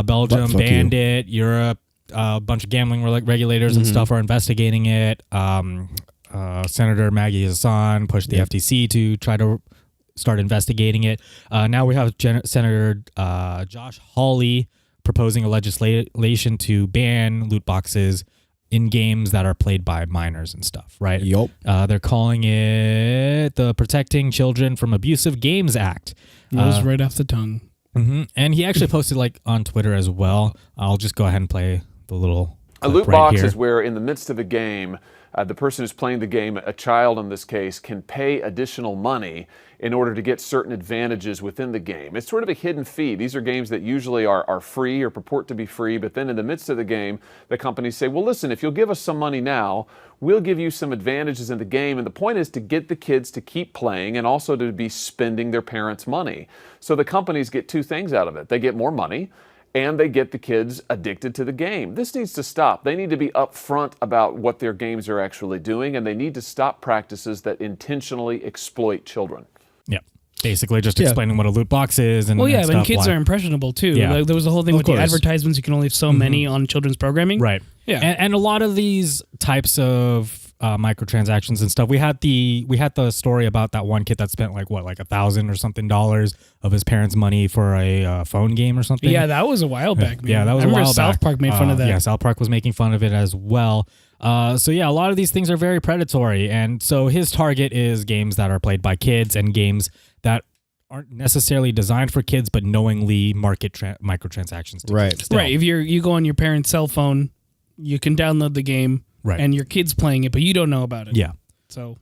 Belgium banned it, Europe, a bunch of gambling regulators and stuff are investigating it. Senator Maggie Hassan pushed the FTC to try to start investigating it. Now we have Senator Josh Hawley proposing a legislation to ban loot boxes in games that are played by minors and stuff, right? Yup. They're calling it the Protecting Children from Abusive Games Act. It was right off the tongue. Mm-hmm. And he actually posted like on Twitter as well. I'll just go ahead and play the little A loot box is where in the midst of a game, the person who's playing the game, a child in this case, can pay additional money in order to get certain advantages within the game. It's sort of a hidden fee. These are games that usually are free or purport to be free, but then in the midst of the game, the companies say, well, listen, if you'll give us some money now, we'll give you some advantages in the game. And the point is to get the kids to keep playing and also to be spending their parents' money. So the companies get two things out of it. They get more money, and they get the kids addicted to the game. This needs to stop. They need to be upfront about what their games are actually doing, and they need to stop practices that intentionally exploit children. Yeah. Basically just explaining what a loot box is. And and stuff kids are impressionable too. Yeah. Like, there was a whole thing with the advertisements. You can only have so many on children's programming. Right. Yeah. And a lot of these types of microtransactions and stuff. We had the story about that one kid that spent like $1,000 or something of his parents' money for a phone game or something. Yeah, that was a while back, man. Yeah, that was a while back. South Park made fun of that. Yeah, South Park was making fun of it as well. So yeah, a lot of these things are very predatory, and so his target is games that are played by kids and games that aren't necessarily designed for kids, but knowingly market microtransactions to kids still. Right. If you go on your parent's cell phone, you can download the game, and your kid's playing it, but you don't know about it. Yeah. So.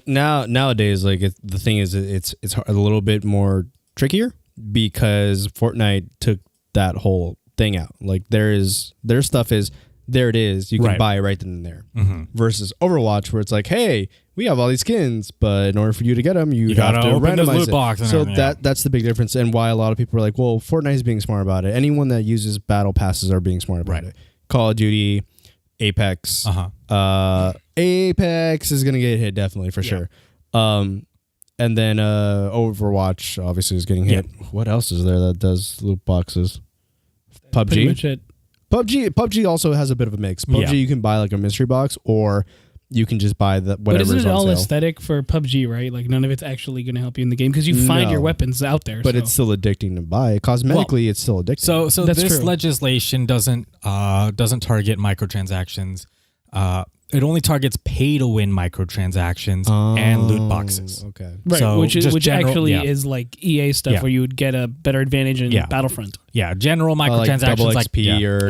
Nowadays, like the thing is, it's a little bit more trickier because Fortnite took that whole thing out. Like their stuff is there. It is. You can buy it right then and there. Mm-hmm. Versus Overwatch, where it's like, hey, we have all these skins, but in order for you to get them, you have to randomize loot box. So that's the big difference, and why a lot of people are like, well, Fortnite is being smart about it. Anyone that uses battle passes are being smart about it. Call of Duty, Apex. Apex is gonna get hit definitely for sure. And then Overwatch obviously is getting hit. What else is there that does loot boxes? PUBG. Pretty much it. PUBG also has a bit of a mix. PUBG you can buy like a mystery box, or you can just buy whatever. But isn't it all aesthetic for PUBG, right? Like none of it's actually going to help you in the game because you find your weapons out there. But it's still addicting to buy. Cosmetically, it's still addicting. So this legislation doesn't target microtransactions. It only targets pay-to-win microtransactions and loot boxes. Okay, right. So which actually is like EA stuff where you would get a better advantage in Battlefront. Yeah, general microtransactions like XP or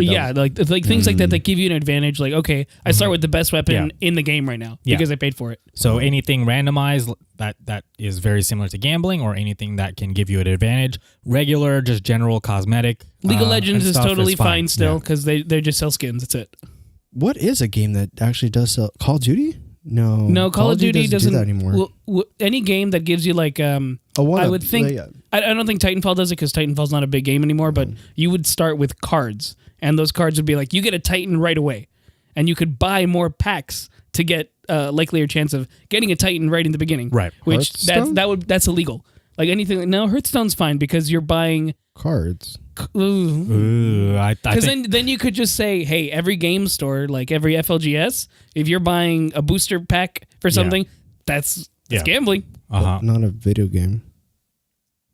like things like that give you an advantage. Like, okay, I start with the best weapon in the game right now because I paid for it. So anything randomized that is very similar to gambling, or anything that can give you an advantage. Regular, just general cosmetic. League of Legends is totally fine still because they just sell skins. That's it. What is a game that actually does sell? Call of Duty? No, Call of Duty doesn't do that anymore. Any game that gives you like I would think I don't think Titanfall does it because Titanfall's not a big game anymore. But you would start with cards, and those cards would be like you get a Titan right away, and you could buy more packs to get likelier chance of getting a Titan right in the beginning. Right, which that's illegal. Like anything. No, Hearthstone's fine because you're buying cards. Because then you could just say, hey, every game store, like every FLGS, if you're buying a booster pack for something, that's gambling. Not a video game,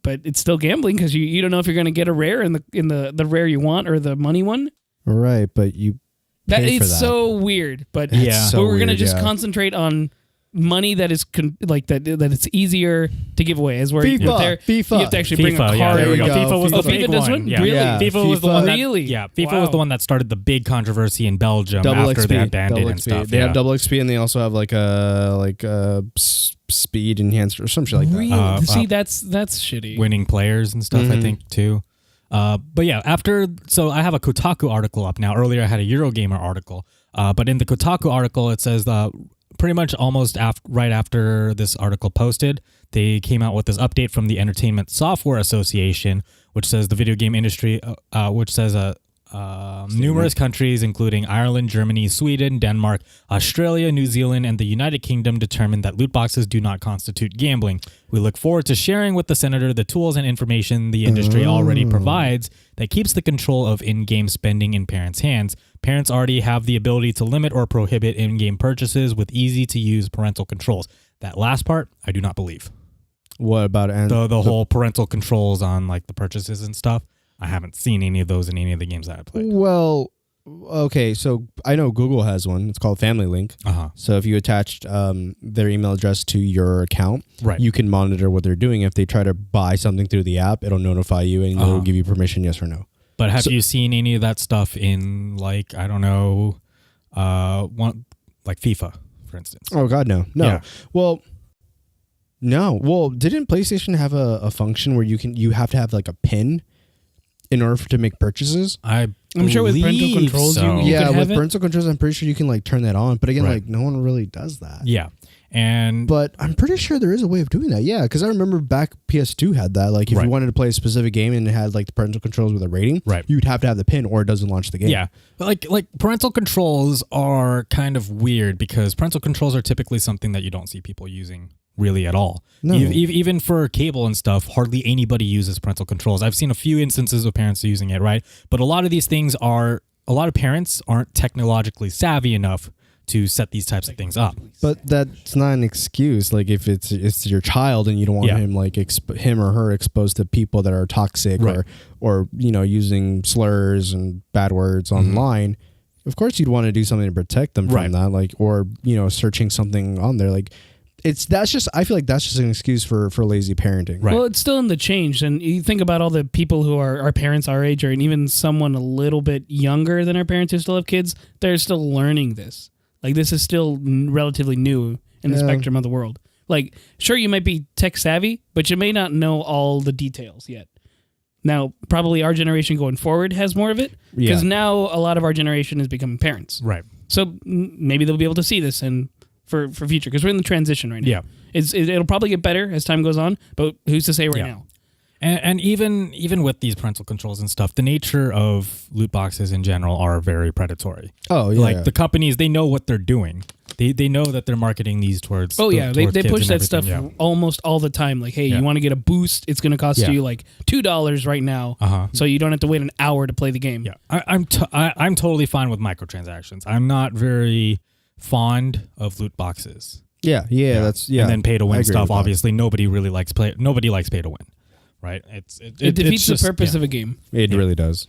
but it's still gambling because you don't know if you're going to get a rare in the rare you want or the money one. Right, but you pay for that. So weird. But we're going to just concentrate on money that is that it's easier to give away. As where FIFA. You have to actually bring a card. Yeah, there we go. FIFA was the big FIFA does one? Yeah. Really? Yeah. FIFA was the one that, really? Yeah, FIFA was the one that started the big controversy in Belgium after they had banned it and stuff. They have double XP, and they also have like a speed enhancer or some shit like that. Really? See, that's shitty. Winning players and stuff, I think, too. But yeah, so I have a Kotaku article up now. Earlier I had a Eurogamer article. But in the Kotaku article, it says pretty much almost right after this article posted, they came out with this update from the Entertainment Software Association, which says the video game industry, which says numerous countries, including Ireland, Germany, Sweden, Denmark, Australia, New Zealand, and the United Kingdom, determined that loot boxes do not constitute gambling. We look forward to sharing with the Senator the tools and information the industry already provides that keeps the control of in-game spending in parents' hands. Parents already have the ability to limit or prohibit in-game purchases with easy-to-use parental controls. That last part, I do not believe. What about the whole parental controls on like the purchases and stuff? I haven't seen any of those in any of the games that I played. Well, okay, so I know Google has one. It's called Family Link. So if you attached their email address to your account, you can monitor what they're doing. If they try to buy something through the app, it'll notify you and it'll give you permission, yes or no. But have you seen any of that stuff in, like, I don't know, like FIFA? for instance. Oh God, no. Yeah. Well, no. Well, didn't PlayStation have a function where you have to have like a PIN in order to make purchases? I'm sure with parental controls, so. you Yeah, could with have parental controls, I'm pretty sure you can like turn that on. But again, Right. like no one really does that. Yeah. And But I'm pretty sure there is a way of doing that. Yeah, because I remember back PS2 had that. Like if Right. you wanted to play a specific game and it had like the parental controls with a rating, Right. you'd have to have the PIN or it doesn't launch the game. yeah, like parental controls are kind of weird because parental controls are typically something that you don't see people using really at all. No. Even for cable and stuff, hardly anybody uses parental controls. I've seen a few instances of parents using it, right? But a lot of these things a lot of parents aren't technologically savvy enough to set these types of things up. But that's not an excuse. Like if it's your child and you don't want Yeah. him like him or her exposed to people that are toxic Right. or using slurs and bad words online, of course you'd want to do something to protect them from Right. that. Like or searching something on there. Like I feel like that's just an excuse for lazy parenting. Right. Well, it's still in the change, and you think about all the people who are our parents our age, or even someone a little bit younger than our parents who still have kids. They're still learning this. Like this is still relatively new in the spectrum of the world. Like, sure, you might be tech savvy, but you may not know all the details yet. Now, probably our generation going forward has more of it because now a lot of our generation is becoming parents. Right. So maybe they'll be able to see this and for future because we're in the transition right now. Yeah. It'll probably get better as time goes on, but who's to say right now? And even with these parental controls and stuff, the nature of loot boxes in general are very predatory. Oh yeah. Like the companies, they know what they're doing. They know that they're marketing these towards. Oh yeah, towards they kids push and that stuff everything, almost all the time. Like, hey, Yeah. you want to get a boost? It's going to cost Yeah. you like $2 right now, so you don't have to wait an hour to play the game. Yeah, I'm totally fine with microtransactions. I'm not very fond of loot boxes. Yeah. That's And then pay to I win agree stuff. with that. Obviously, nobody likes pay to win. Right? It defeats the purpose of a game. It really does.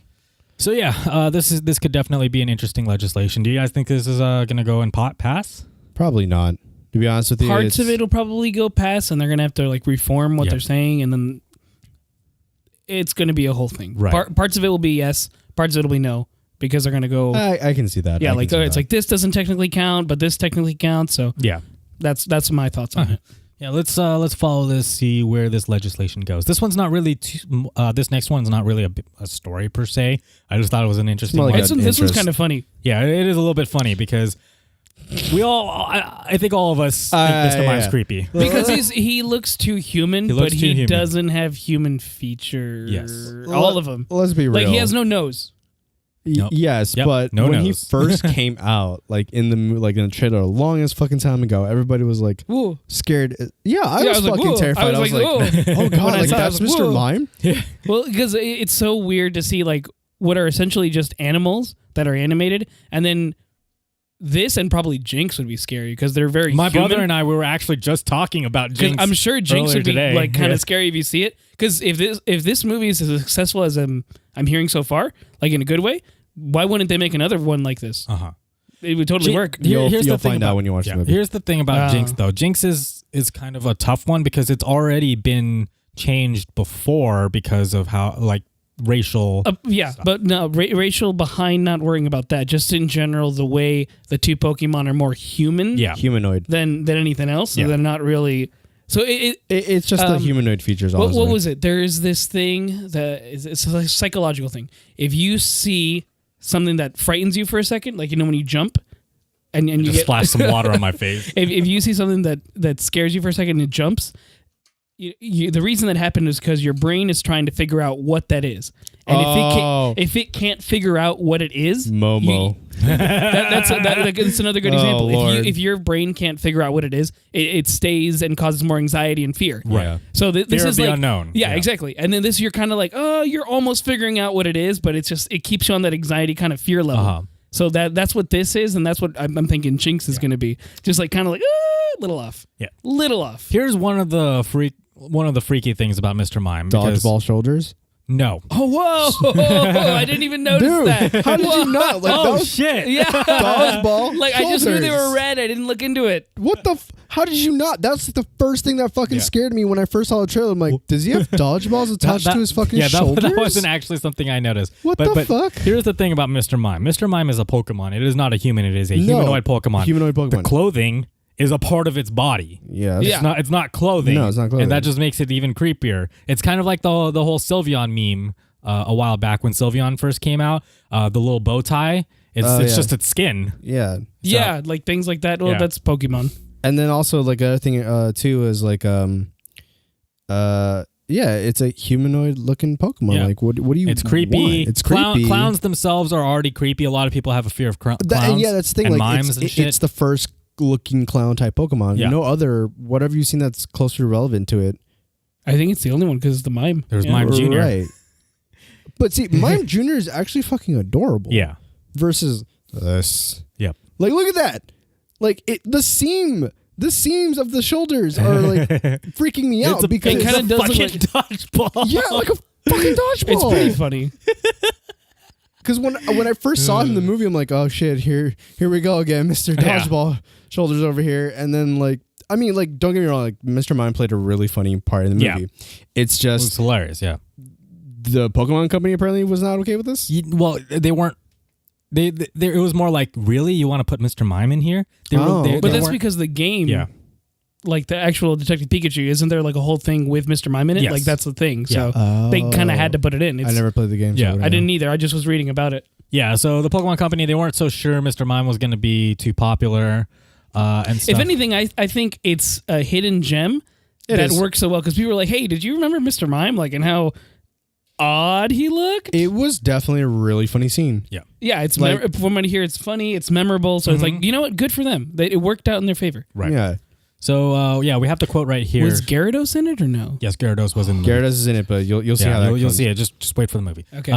So yeah, this could definitely be an interesting legislation. Do you guys think this is going to go in pass? Probably not. To be honest with you, Parts of it will probably go past, and they're going to have to like reform what they're saying, and then it's going to be a whole thing. Right. Parts of it will be yes, parts of it will be no, because they're going to go. I can see that. Yeah, I like can see it's that. like this doesn't technically count, but this technically counts. So Yeah. that's my thoughts on it. Yeah, let's follow this, see where this legislation goes. This one's not really this next one's not really a story per se. I just thought it was an interesting Well, one. yeah. This one's kind of funny. Yeah, it is a little bit funny because I think all of us think Mr. Mime's yeah. creepy. Because he looks too human, He looks but too he human. doesn't have human features. Yes. All of them. Let's be real. Like he has no nose. Nope. Yes, Yep, but no when he nose. first came out, like in the trailer, a long as fucking time ago, everybody was like Whoa. scared. Yeah, I Yeah, was like, fucking whoa. terrified. I was like, whoa. oh god, When I like saw it, I that's was like, Mr. whoa. Mime. Well, because it's so weird to see like what are essentially just animals that are animated, and then this and probably Jinx would be scary because they're very My human. brother and I we were actually just talking about 'Cause Jinx. I'm sure Jinx earlier would be today. like kind Yeah. of scary if you see it. Because if this movie is as successful as I'm hearing so far, like in a good way, why wouldn't they make another one like this? It would totally work. You'll Here's the thing find out about- when you watch the movie. Here's the thing about Jinx, though. Jinx is kind of a tough one because it's already been changed before because of how like racial. But no, racial behind not worrying about that. Just in general, the way the two Pokemon are more human Humanoid. than anything else. So they're not really... So It's just the humanoid features. what Honestly. was it? There is this thing that it's a psychological thing. If you see something that frightens you for a second, like when you jump and you just get splash some water on my face. if you see something that scares you for a second and it jumps, the reason that happened is because your brain is trying to figure out what that is, and if it can't figure out what it is, Momo. that's another good example. Lord. If your brain can't figure out what it is, it stays and causes more anxiety and fear. Right. So this Fear is of the like unknown. Yeah, Yeah. exactly. And then you're kind of like, oh, you're almost figuring out what it is, but it keeps you on that anxiety kind of fear level. So that's what this is, and that's what I'm thinking Jinx is going to be. Just like kind of like little off. Yeah. Little off. Here's one of the freaky things about Mr. Mime. because- Dodgeball shoulders. No. Oh, whoa! I didn't even notice Dude, that. how did you not? Like, that was shit. Yeah. dodgeball. Like, I just knew they shoulders. were red. I didn't look into it. What the? How did you not? That's the first thing that fucking scared me when I first saw the trailer. I'm like, does he have dodgeballs attached to his fucking shoulders? That wasn't actually something I noticed. What the fuck? Here's the thing about Mr. Mime. Mr. Mime is a Pokemon. It is not a human. It is a humanoid Pokemon. Humanoid Pokemon. The clothing is a part of its body. Yeah. It's not clothing. No, it's not clothing. And that just makes it even creepier. It's kind of like the whole Sylveon meme a while back when Sylveon first came out. The little bow tie. It's just its skin. Yeah. Yeah, like things like that. Well, that's Pokemon. And then also like other thing too is like it's a humanoid looking Pokemon. Yeah. Like what do you? It's creepy. Want? It's creepy. Clowns themselves are already creepy. A lot of people have a fear of clowns. That's the thing. And like mimes and shit. it's the first looking clown type Pokemon. Yeah. No other whatever you've seen that's closely relevant to it. I think it's the only one because it's the Mime. There's Mime Jr. Right. But see, Mime Jr. is actually fucking adorable. Yeah. Versus this. Yep. Like, look at that. Like the seams of the shoulders are like freaking me out because it kind of does fucking look dodgeball. yeah, like a fucking dodgeball. It's pretty funny. Because when I first saw him in the movie, I'm like, oh shit, here we go again, Mr. Dodgeball shoulders over here, and then like. I mean, like, don't get me wrong. Like, Mr. Mime played a really funny part in the movie. Yeah. It's just It was hilarious. Yeah. the Pokemon Company apparently was not okay with this. Well, they weren't. It was more like, really, you want to put Mr. Mime in here? But that's because the game, Yeah. like the actual Detective Pikachu, isn't there like a whole thing with Mr. Mime in it? Yes. Like that's the thing. So Yeah. they kind of had to put it in. I never played the game. So Yeah. I I didn't either. I just was reading about it. Yeah. So the Pokemon Company, they weren't so sure Mr. Mime was going to be too popular. And stuff. If anything, I think it's a hidden gem that works so well because people were like, "Hey, did you remember Mr. Mime? Like, and how odd he looked?" It was definitely a really funny scene. Yeah. Yeah, it's from what I hear, it's funny, it's memorable. So it's like, you know what? Good for them. It worked out in their favor. Right. Yeah. So we have the quote right here. Was Gyarados in it or no? Yes, Gyarados was in the Gyarados is in it, but you'll see how that you'll comes. see it. Just wait for the movie. Okay.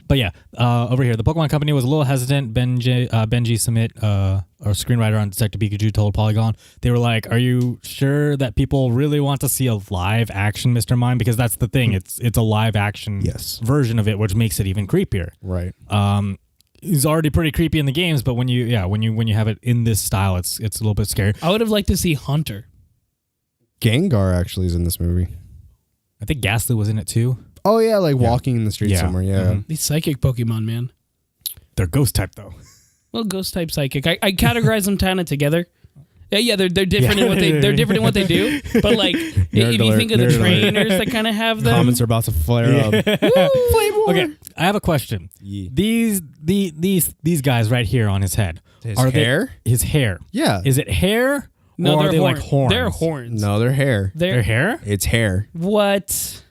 But yeah, over here, the Pokemon Company was a little hesitant. Benji Summit, our screenwriter on Detective Pikachu, told Polygon, they were like, "Are you sure that people really want to see a live action Mr. Mime? Because that's the thing. It's a live action version of it, which makes it even creepier. Right. He's already pretty creepy in the games, but when you have it in this style, it's a little bit scary. I would have liked to see Haunter. Gengar actually is in this movie. I think Ghastly was in it too. Oh yeah, like walking in the street somewhere. Yeah. Mm-hmm. These psychic Pokemon, man. They're ghost type though. Well, ghost type psychic. I categorize them kind of together. Yeah, they're different in what they're different in what they do. But like, if you think of the trainers that kind of have them, Comments are about to flare up. Woo! Okay, I have a question. Yeah. These guys right here on his head. His are hair? His hair. Yeah. Is it hair? No, or they're are they like horns? They're horns. No, they're hair. They're hair? It's hair. What?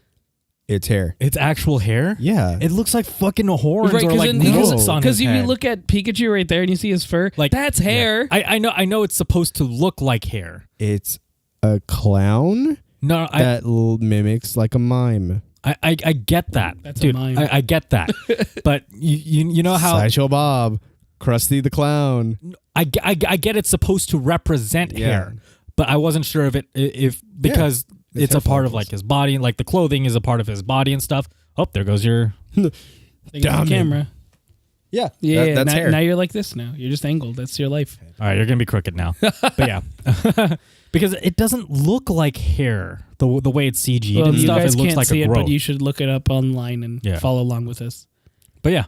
It's hair. It's actual hair? Yeah. It looks like fucking horns Right, or like nooses on his because if head. you look at Pikachu right there and you see his fur, Like that's hair. Yeah. I know it's supposed to look like hair. It's a clown No, that mimics like a mime. I get that. That's dude. a mime. I get that. But you know how Sideshow Bob, Krusty the Clown. I get it's supposed to represent hair, but I wasn't sure if because it's a part of like his body, like the clothing is a part of his body and stuff. Oh, there goes your The camera. Yeah. Yeah, that's now, hair. now you're like this now. You're just angled. That's your life. All right, you're gonna be crooked now. But yeah, because it doesn't look like hair the way it's CG'd Well, and you stuff. guys It looks can't like see a it, growth. but you should look it up online and follow along with us. But yeah,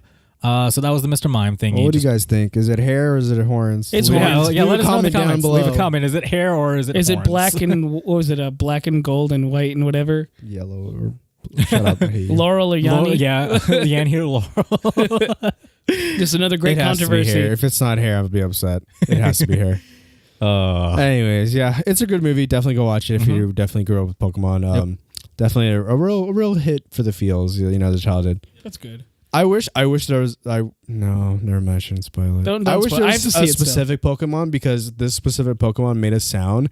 so that was the Mr. Mime thing. What do you guys think? Is it hair or is it horns? It's Yeah, horns. let us know in the down comments. below. Leave a comment. Is it hair or is it Is it horns? black and what was it? Black and gold and white and whatever. Yellow or shut up. I hate you. Laurel or Yanni? Yeah, Yan here, Laurel. Just another great It has to be controversy. hair. If it's not hair, I'll be upset. It has to be hair. Anyways, yeah, it's a good movie. Definitely go watch it if you definitely grew up with Pokemon. Definitely a real hit for the feels. You know, as a child did. That's good. I wish there was. No, never mind. I shouldn't spoil it. Don't I wish spoil- there I have was to see a it still. specific Pokemon because this specific Pokemon made a sound,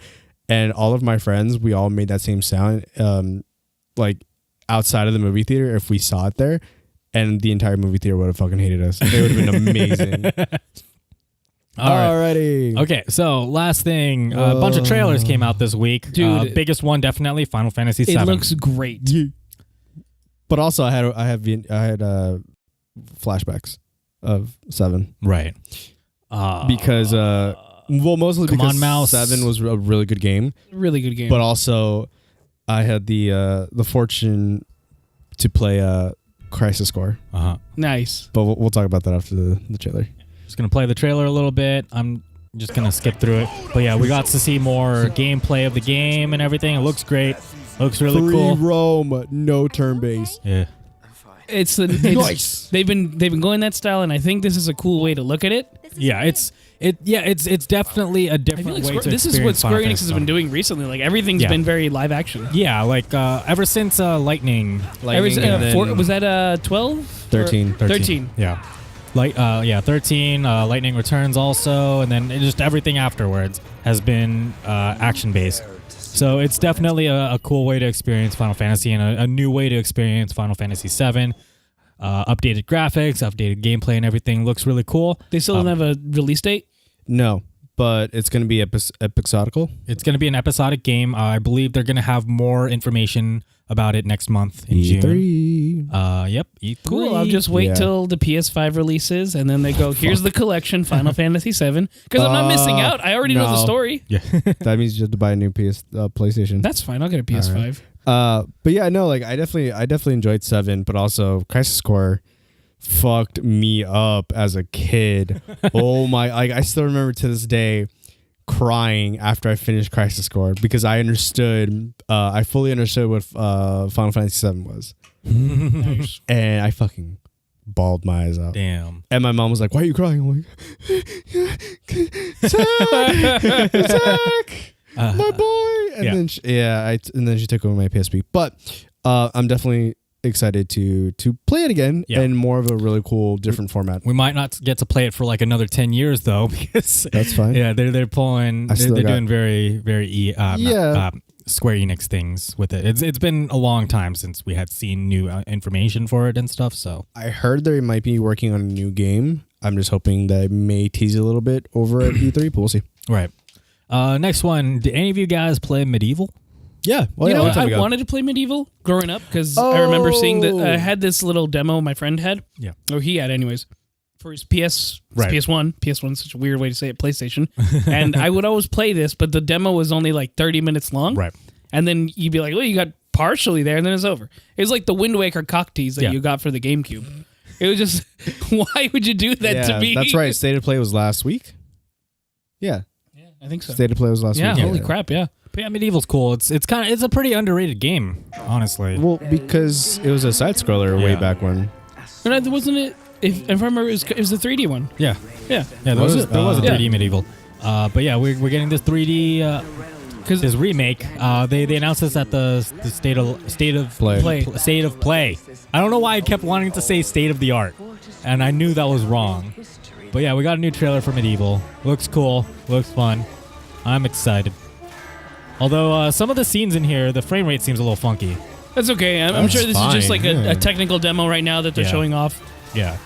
and all of my friends, we all made that same sound. Like outside of the movie theater, if we saw it there, and the entire movie theater would have fucking hated us. It would have been amazing. Alrighty. Okay, so last thing, a bunch of trailers came out this week. Dude. Biggest one definitely Final Fantasy VII. It looks great. But also, I had flashbacks of 7. Right. Because mostly Come because on, Mouse. 7 was a really good game. Really good game. But also, I had the fortune to play Crisis Core. Nice. But we'll talk about that after the trailer. Just gonna play the trailer a little bit. I'm just gonna skip through it. But yeah, we got to see more gameplay of the game and everything. It looks great. Looks really cool. Free roam, no turn base. Yeah. It's Nice. They've been going that style, and I think this is a cool way to look at it. Yeah, it's definitely a I different feel like way to this is what experience Square Final Enix Fantasy has been VII. doing recently. Like everything's Yeah. been very live action. Yeah, like ever since Lightning. Ever since, and then was that 12? 13. 13. Yeah. 13. Lightning Returns also, and then just everything afterwards has been action based. So it's definitely a cool way to experience Final Fantasy and a new way to experience Final Fantasy VII. Updated graphics, updated gameplay, and everything looks really cool. They still don't have a release date? No, but it's going to be episodical. It's going to be an episodic game. I believe they're going to have more information about it next month in June. E3. Yep, E3. Cool. I'll just wait Yeah. till the PS5 releases, and then they go, here's the collection, Final Fantasy VII. Because I'm not missing out. I already know the no. story. Yeah. That means you have to buy a new PlayStation. That's fine. I'll get a PS5. But yeah, no, like I definitely enjoyed 7, but also Crisis Core fucked me up as a kid. Oh my, like I still remember to this day crying after I finished Crisis Core because I fully understood what Final Fantasy VII was. Nice. And I fucking bawled my eyes out. Damn. And my mom was like, "Why are you crying?" I'm like, Zach, my boy. And Yeah. then she took over my PSP. But I'm definitely excited to play it again in more of a really cool, different format. We might not get to play it for like another 10 years though, because That's fine. Yeah, they're pulling. They're doing very Yeah. Square Enix things with it. It's been a long time since we had seen new information for it and stuff. So I heard they might be working on a new game. I'm just hoping that it may tease a little bit over at E3, but we'll see. right. Next one. Did any of you guys play Medieval? Yeah. Well, You yeah, know, long time I ago. wanted to play Medieval growing up because I remember seeing that I had this little demo my friend had. Yeah. Or he had, anyways, for his PS1. PS1 is such a weird way to say it, PlayStation. And I would always play this, but the demo was only like 30 minutes long. Right. And then you'd be like, well, you got partially there, and then it's over. It was like the Wind Waker cock tease that you got for the GameCube. It was just, why would you do that to me? That's right. State of Play was last week. Yeah. I think so. State of Play was last week. Holy crap, yeah. But yeah, Medieval's cool. It's a pretty underrated game, honestly. Well, because it was a side scroller way Yeah. back when. And wasn't it, if I remember, it was the 3D one. Yeah. Yeah. Yeah, there Was was it? a Yeah. 3D Medieval. But yeah, we're getting this 3D this remake. They announced this at the state of play. I don't know why I kept wanting to say state of the art, and I knew that was wrong. But yeah, we got a new trailer for Medieval. Looks cool. Looks fun. I'm excited. Although some of the scenes in here, the frame rate seems a little funky. That's okay. I'm That's sure this is just fine, like a technical demo right now that they're Yeah. showing off. Yeah.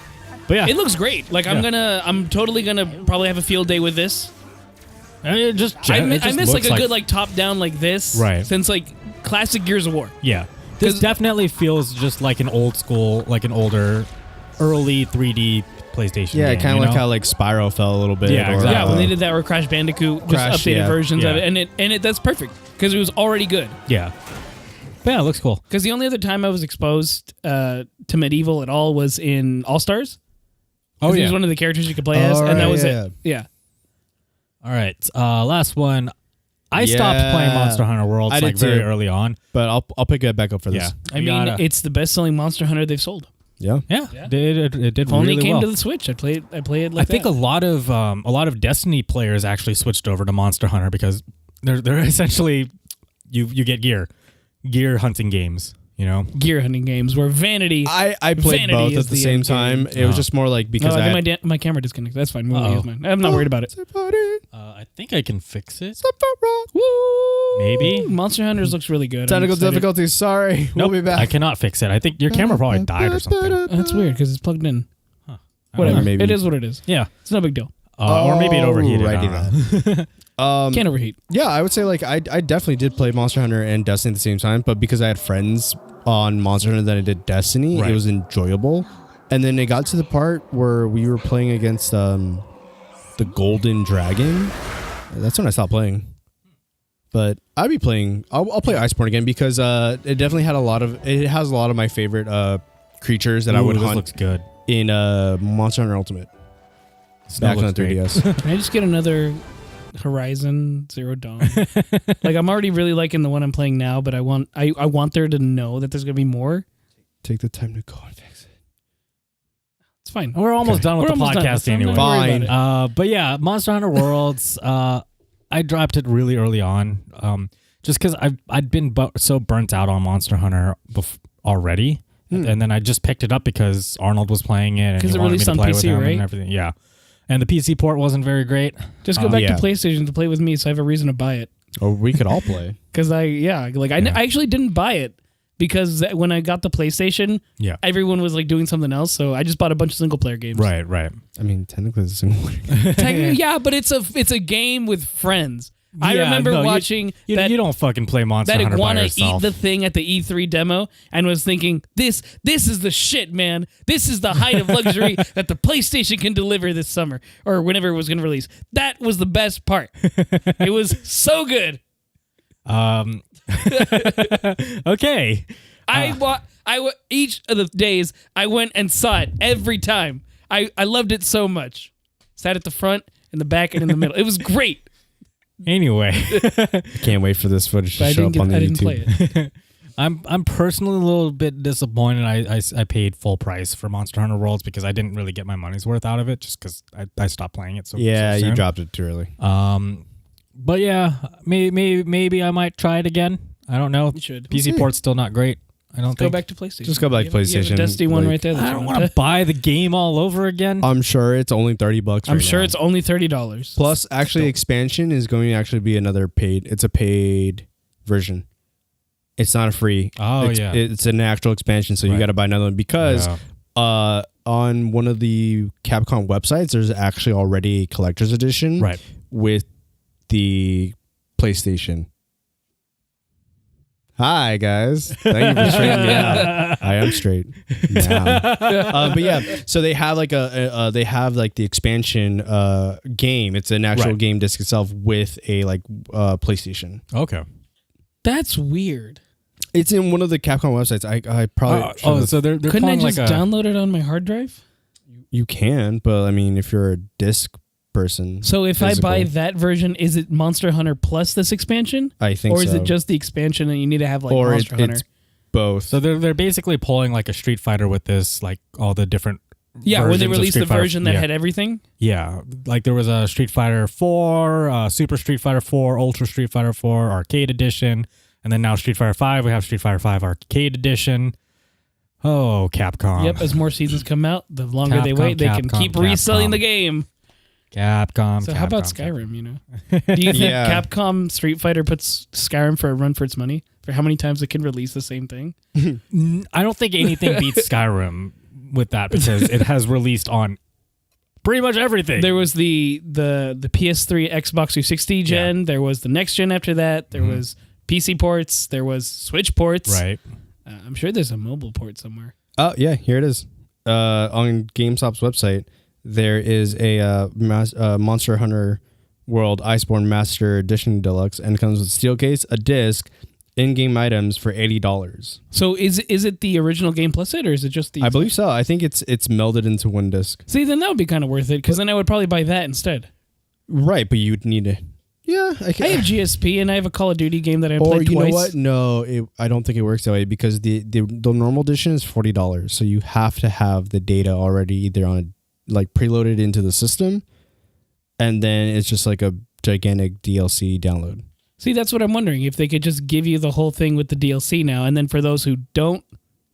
But yeah, It looks great. Like I'm totally gonna probably have a field day with this. I I miss like a good like top down like this. Right. Since like classic Gears of War. Yeah. This 'Cause- definitely feels just like an old school, like an older, early 3D PlayStation Yeah, game, kind you of like know? how like Spyro fell a little bit. Yeah, or, exactly. Yeah, when they did that, or Crash Bandicoot, just Crash, updated yeah. versions of Yeah. it, and it that's perfect because it was already good. Yeah. But yeah, it looks cool. Because the only other time I was exposed to Medieval at all was in All Stars. Oh, He yeah. was one of the characters you could play as, Oh, and that right, was yeah, it. Yeah. All right. Last one. I stopped playing Monster Hunter Worlds I did like very too. early on. But I'll pick it back up for this. Yeah. I mean, it's the best-selling Monster Hunter they've sold. Yeah. Yeah. It did If only really it came well. to the Switch, I play it like I think that. a lot of Destiny players actually switched over to Monster Hunter because they're essentially you get gear hunting games, you know. gear hunting games where vanity. I played Vanity both is at the the same end time. game. It was just more like because I think my camera disconnected. That's fine. We'll use mine. I'm not worried about it. I think I can fix it. Woo! Maybe. Monster Hunters looks really good. I'm Technical excited. difficulties. Sorry. Nope, We'll be back. I cannot fix it. I think your camera probably died or something. That's weird because it's plugged in. I don't Whatever. know. Maybe. It is what it is. Yeah. It's no big deal. Or maybe it overheated. Can't overheat. Yeah, I would say like I definitely did play Monster Hunter and Destiny at the same time, but because I had friends on Monster Hunter than I did Destiny, it was enjoyable. And then it got to the part where we were playing against the Golden Dragon. That's when I stopped playing. But I'll be playing. I'll play Iceborne again because it definitely had it has a lot of my favorite creatures that I would hunt. Looks good In Monster Hunter Ultimate. Back on the 3DS. Can I just get another Horizon Zero Dawn? Like I'm already really liking the one I'm playing now, but I want there to know that there's gonna be more. Take the time to go and fix it. It's fine. We're almost done with the podcast anyway. Fine. But yeah, Monster Hunter Worlds. I dropped it really early on, just because I'd been so burnt out on Monster Hunter already, and then I just picked it up because Arnold was playing it, and he wanted me to play with him and everything. Yeah, and the PC port wasn't very great. Just go back to PlayStation to play with me, so I have a reason to buy it. Or we could all play. Because I actually didn't buy it. Because when I got the PlayStation, everyone was like doing something else, so I just bought a bunch of single player games. Right. I mean, technically it's a single player game. Technically, yeah, but it's a game with friends. I remember watching that you don't fucking play Monster Hunter by yourself. That Iguana eat the thing at the E3 demo and was thinking, this is the shit, man. This is the height of luxury that the PlayStation can deliver this summer or whenever it was going to release. That was the best part. It was so good. Okay. Each of the days I went and saw it every time. I loved it so much. Sat at the front, in the back, and in the middle. It was great. Anyway, can't wait for this footage to show up on the YouTube. Play it. I'm personally a little bit disappointed. I paid full price for Monster Hunter Worlds because I didn't really get my money's worth out of it just because I stopped playing it so soon. You dropped it too early. But yeah, maybe I might try it again. I don't know. You should. PC port's still not great. I don't think. Go back to PlayStation. Just go back to PlayStation. You have a Destiny one right there. I don't want to buy the game all over again. I'm sure it's only $30. I'm sure it's only $30. Plus, actually, expansion is going to actually be another paid. It's a paid version. It's not a free. It's an actual expansion, so you got to buy another one because on one of the Capcom websites, there's actually already a collector's edition with the PlayStation. Hi guys, thank you for straightening me out. I am straight now. But yeah, so they have like the expansion game. It's an actual game disc itself with a PlayStation. Okay, that's weird. It's in one of the Capcom websites. I probably so they're couldn't I just download it on my hard drive? You can, but I mean, if you're a disc person. So if I buy that version, is it Monster Hunter plus this expansion? I think so. Or is it just the expansion and you need to have Monster Hunter? It's both. So they're basically pulling like a Street Fighter with this, like all the different when they released the version that had everything? Yeah. Like there was a Street Fighter 4, Super Street Fighter 4, Ultra Street Fighter 4, Arcade Edition, and then now Street Fighter 5, we have Street Fighter 5 Arcade Edition. Oh, Capcom. Yep, as more seasons come out, the longer they wait, they can keep reselling the game. Capcom. So how about Skyrim, you know? Do you think Capcom Street Fighter puts Skyrim for a run for its money? For how many times it can release the same thing? I don't think anything beats Skyrim with that because it has released on pretty much everything. There was the PS3, Xbox 360 gen. There was the next gen after that. There was PC ports. There was Switch ports. Right. I'm sure there's a mobile port somewhere. Oh, yeah. Here it is. On GameStop's website. There is a Monster Hunter World Iceborne Master Edition Deluxe and comes with steel case, a disc, in-game items for $80. So is it the original game plus it, or is it just the... I believe so. I think it's melded into one disc. See, then that would be kind of worth it, because then I would probably buy that instead. Right, but you'd need to... Yeah. I have GSP, and I have a Call of Duty game that I played twice. Or you know what? No, I don't think it works that way, because the normal edition is $40, so you have to have the data already either on a preloaded into the system, and then it's just like a gigantic DLC download. See, that's what I'm wondering, if they could just give you the whole thing with the DLC now, and then for those who don't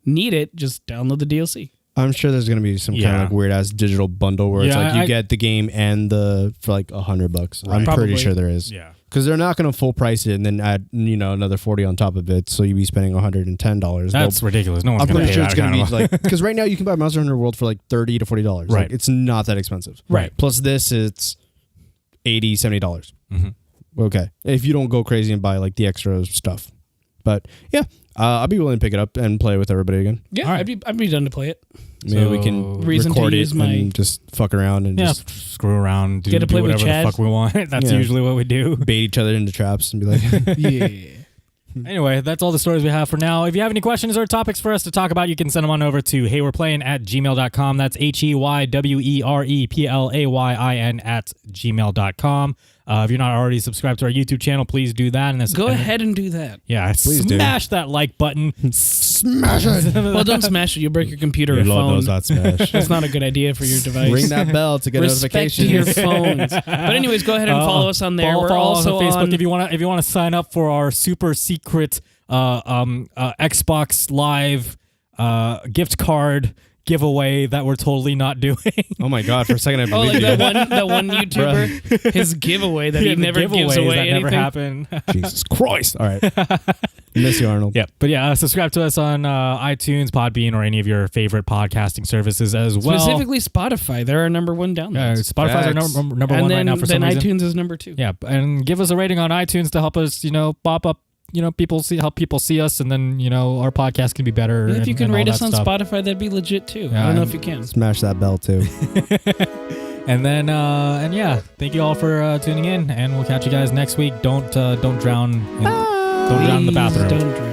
need it, just download the DLC. I'm sure there's gonna be some kind of like weird ass digital bundle where it's like you get the game and for like $100. Right. I'm Probably. pretty sure there is. Yeah. Because they're not gonna full price it and then add another $40 on top of it, so you'd be spending $110. That's ridiculous. No one's I'm gonna pretty pay sure that it's gonna kind be of like because right now you can buy Monster Hunter World for like $30 to $40. Right. Like, it's not that expensive. Right. Plus this, it's $80, $70. Mm-hmm. Okay, if you don't go crazy and buy like the extra stuff, but yeah, I'd be willing to pick it up and play with everybody again. Yeah, All right. I'd be done to play it. Maybe we can Reason to record use it my- and just fuck around and just screw around, Get to play do with whatever Chad. the fuck we want. That's Yeah. usually what we do. bait each other into traps and be like, Yeah. Anyway, that's all the stories we have for now. If you have any questions or topics for us to talk about, you can send them on over to heyweplaying@gmail.com. That's HEYWEREPLAYIN@gmail.com. If you're not already subscribed to our YouTube channel, please do that. And Go ahead and do that. Yeah, Please do. smash that like button. smash it. Well, don't smash it. You'll break your computer or Your Lord phone. knows not smash. That's not a good idea for your device. Ring that bell to get Respect notifications. your phones. But anyways, go ahead and follow us on there. We're Follow us also on Facebook on if you want to sign up for our super secret Xbox Live gift card giveaway that we're totally not doing. Oh my god! For a second, I Oh, believed like you. that one YouTuber, his giveaway that he The never gives giveaways away that anything. never happen. Jesus Christ! All right, miss you, Arnold. Yeah, but yeah, subscribe to us on iTunes, Podbean, or any of your favorite podcasting services as well. Specifically Spotify. They're our number one downloads. Spotify's our Facts. number and one then, right now for some then reason. iTunes is number 2. Yeah, and give us a rating on iTunes to help us, pop up. Help people see us, and then our podcast can be better. If you can and all rate us that on stuff. Spotify, that'd be legit too. Yeah, I don't know and- if you can. Smash that bell too. And then, thank you all for tuning in, and we'll catch you guys next week. Don't drown in the bathroom. Don't drown.